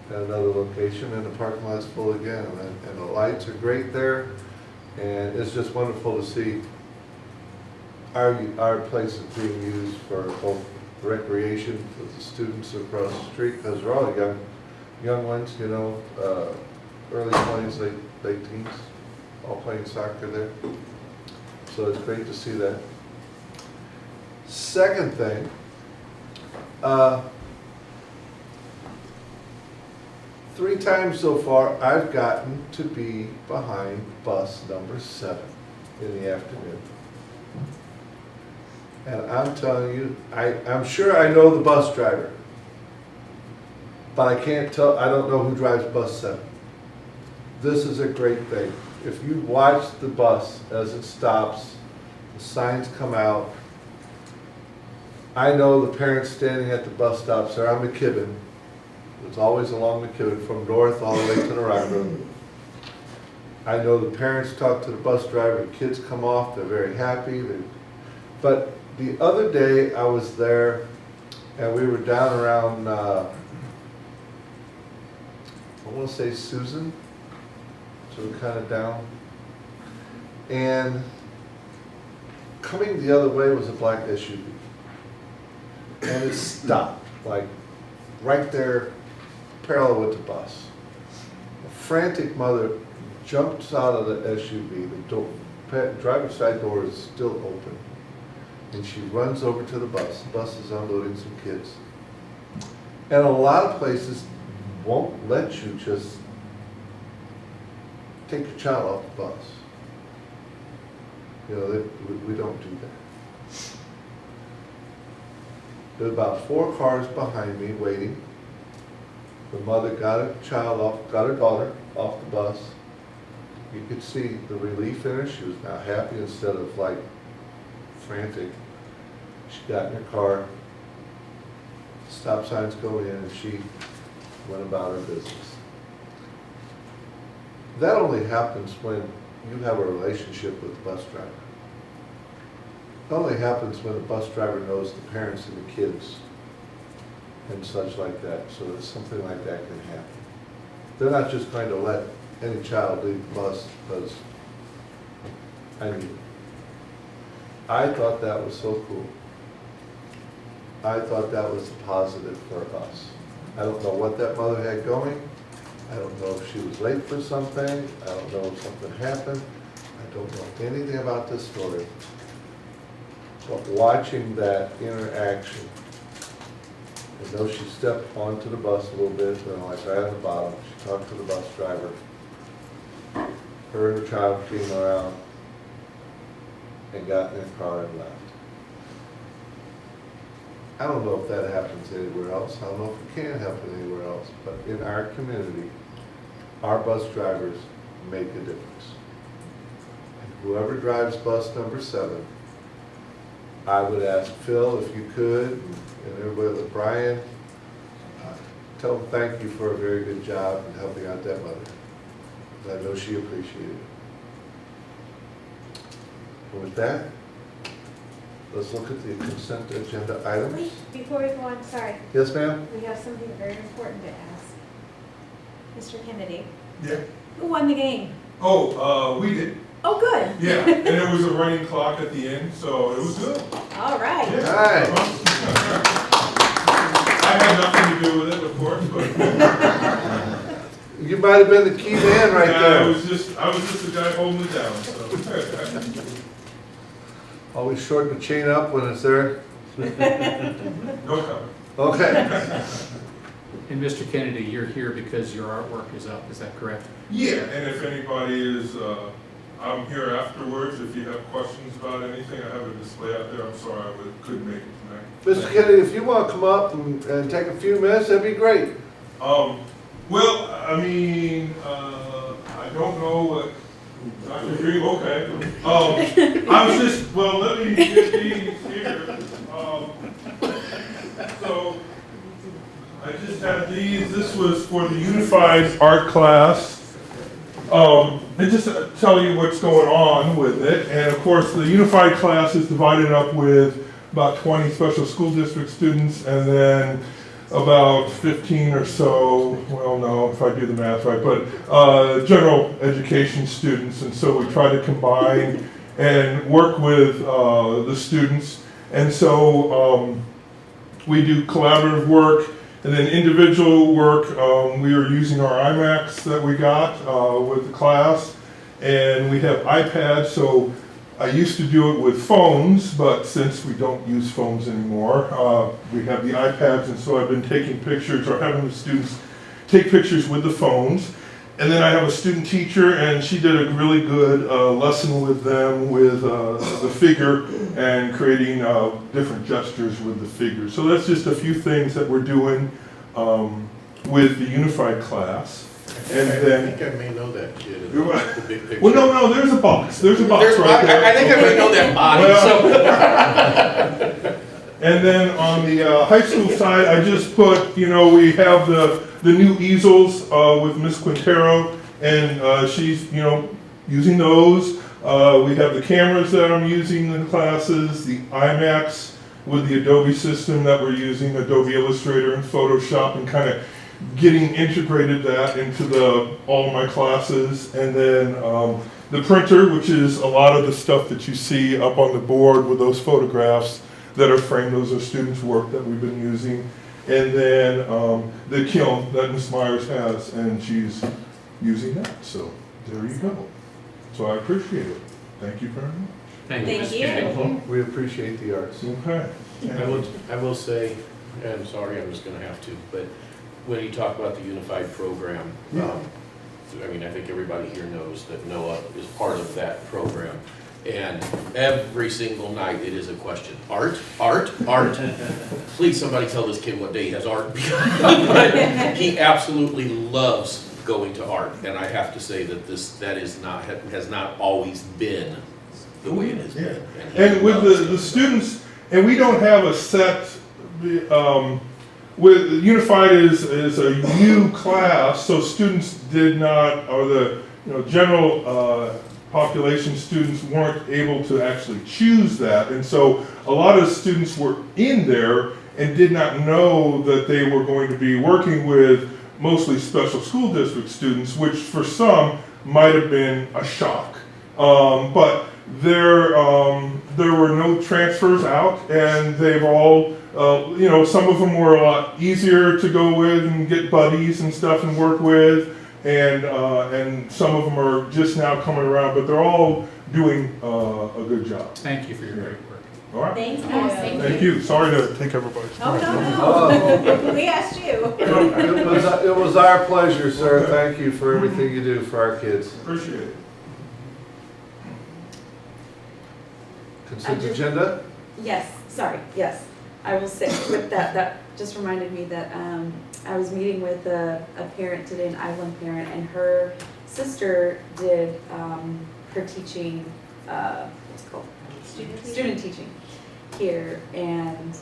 at another location and the parking lot's full again. And the lights are great there. And it's just wonderful to see our place is being used for both recreation with the students across the street, because they're all young ones, early 20s, late teens, all playing soccer there. So it's great to see that. Second thing, 3 times so far I've gotten to be behind bus number 7 in the afternoon. And I'm telling you, I'm sure I know the bus driver, but I don't know who drives bus 7. This is a great thing. If you watch the bus as it stops, the signs come out. I know the parents standing at the bus stops there on McKibben. It's always along McKibben from north all the way to the Rock Road. I know the parents talk to the bus driver, the kids come off, they're very happy. But the other day I was there and we were down around, I want to say Susan, so we're kind of down. And coming the other way was a black SUV. And it stopped, like right there, parallel with the bus. A frantic mother jumps out of the SUV, the driver's side door is still open. And she runs over to the bus. The bus is unloading some kids. And a lot of places won't let you just take your child off the bus. We don't do that. There's about 4 cars behind me waiting. The mother got her daughter off the bus. You could see the relief in her. She was now happy instead of like frantic. She got in her car, stop signs go in, and she went about her business. That only happens when you have a relationship with the bus driver. It only happens when the bus driver knows the parents and the kids and such like that, so that something like that can happen. They're not just going to let any child leave the bus because I need it. I thought that was so cool. I thought that was a positive for us. I don't know what that mother had going. I don't know if she was late for something. I don't know if something happened. I don't know anything about this story. But watching that interaction, and though she stepped onto the bus a little bit, and like right on the bottom, she talked to the bus driver. Her and her child came around and got in their car and left. I don't know if that happens anywhere else. I don't know if it can happen anywhere else, but in our community, our bus drivers make a difference. And whoever drives bus number 7, I would ask Phil if you could, and everybody with Brian, tell them thank you for a very good job in helping out that mother. I know she appreciated it. And with that, let's look at the consent agenda items. Wait, before we go on, sorry. Yes, ma'am? We have something very important to ask. Mr. Kennedy, Yeah. who won the game? Oh, we did. Oh, good. Yeah, and there was a running clock at the end, so it was good. All right. Yeah. I had nothing to do with it, of course, but. You might have been the key man right there. I was just the guy holding it down, so. Always shorten the chain up when it's there. No comment. Okay. And Mr. Kennedy, you're here because your artwork is up, is that correct? Yeah, and if anybody is, I'm here afterwards, if you have questions about anything, I have a display out there, I'm sorry I couldn't make it tonight. Mr. Kennedy, if you want to come up and take a few minutes, that'd be great. Well, I mean, I don't know what, Dr. Green, okay. I was just, well, let me get these here. So, I just had these, this was for the Unified Art class. And just to tell you what's going on with it, and of course the Unified class is divided up with about 20 special school district students, and then about 15 or so, well no, if I do the math right, but general education students, and so we try to combine and work with the students, and so we do collaborative work, and then individual work. We are using our iMacs that we got with the class, and we have iPads, so I used to do it with phones, but since we don't use phones anymore, we have the iPads, and so I've been taking pictures or having the students take pictures with the phones. And then I have a student teacher, and she did a really good lesson with them with the figure and creating different gestures with the figure. So that's just a few things that we're doing with the Unified class. And then, I think I may know that kid. You're right. The big picture. well, no, there's a box. There's a box right there. I think I may know that body. So. And then on the high school side, I just put, we have the new easels with Miss Quintero, and she's, using those. We have the cameras that I'm using in classes, the iMacs with the Adobe system that we're using, Adobe Illustrator and Photoshop, and kind of getting integrated that into all of my classes. And then the printer, which is a lot of the stuff that you see up on the board with those photographs that are framed. Those are students' work that we've been using. And then the kiln that Ms. Myers has, and she's using that. So there you go. So I appreciate it. Thank you very much. Thank you, Mr. Kennedy. We appreciate the arts. Okay. I will say, and I'm sorry, I'm just gonna have to, but when you talk about the unified program, I mean, I think everybody here knows that Noah is part of that program. And every single night it is a question. Art, art, art. Please somebody tell this kid what day he has art. But he absolutely loves going to art. And I have to say that has not always been the way it has been. And with the students, And we don't have a set, with Unified is a U class, so students did not, or the general population students weren't able to actually choose that. And so a lot of students were in there and did not know that they were going to be working with mostly special school district students, which for some might have been a shock. But there were no transfers out, and they've all, some of them were a lot easier to go with and get buddies and stuff and work with, and some of them are just now coming around, but they're all doing a good job. Thank you for your great work. All right. Thank you. Thank you. Sorry to take everybody's time. Oh, no. We asked you. It was our pleasure, sir. Thank you for everything you do for our kids. Appreciate it. Consent agenda? Yes, sorry, yes. I will say with that, that just reminded me that I was meeting with a parent today, an Island parent, and her sister did her teaching, what's it called? Student teaching here, and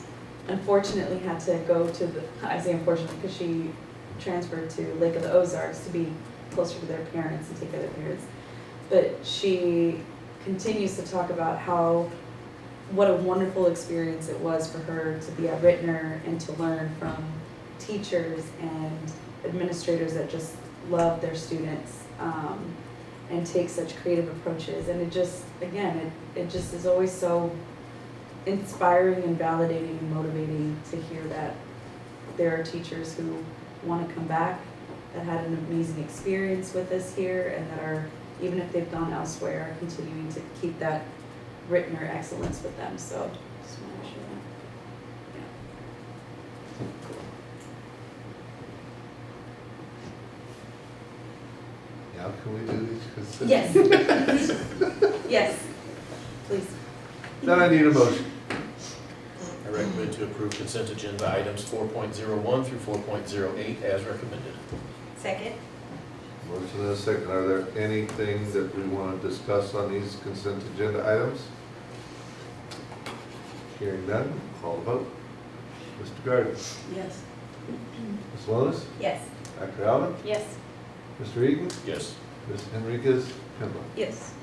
unfortunately had to go to the, I say unfortunately because she transferred to Lake of the Ozarks to be closer to their parents and take care of their parents. But she continues to talk about what a wonderful experience it was for her to be at Ritenour and to learn from teachers and administrators that just love their students and take such creative approaches. And it just, again, it just is always so inspiring and validating and motivating to hear that there are teachers who want to come back, that had an amazing experience with us here, and that are, even if they've gone elsewhere, continuing to keep that Ritenour excellence with them. So just want to share that. Yeah, can we do these consent? Yes. Yes, please. Then I need a motion. I recommend to approve consent agenda items 4.01 through 4.08 as recommended. Second. Motion and a second. Are there anything that we want to discuss on these consent agenda items? Hearing none, call the vote. Mr. Gardner? Yes. Ms. Lonis? Yes. Dr. Allen? Yes. Mr. Eaton? Yes. Ms. Henriquez? Pembroke? Yes.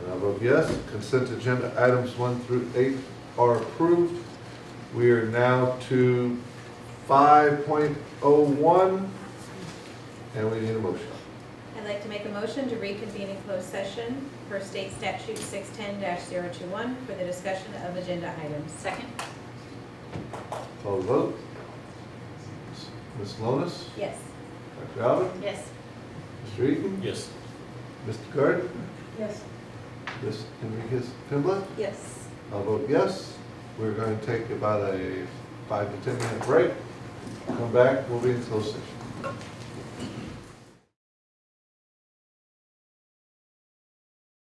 And I vote yes. Consent agenda items 1 through 8 are approved. We are now to 5.01, and we need a motion. I'd like to make a motion to reconvene in closed session per state statute 610-021 for the discussion of agenda items. Second. Call the vote. Ms. Lonis? Yes. Dr. Allen? Yes. Mr. Eaton? Yes. Mr. Gardner? Yes. Ms. Henriquez Pembroke? Yes. I'll vote yes. We're going to take about a 5 to 10 minute break. Come back, we'll be in closed session.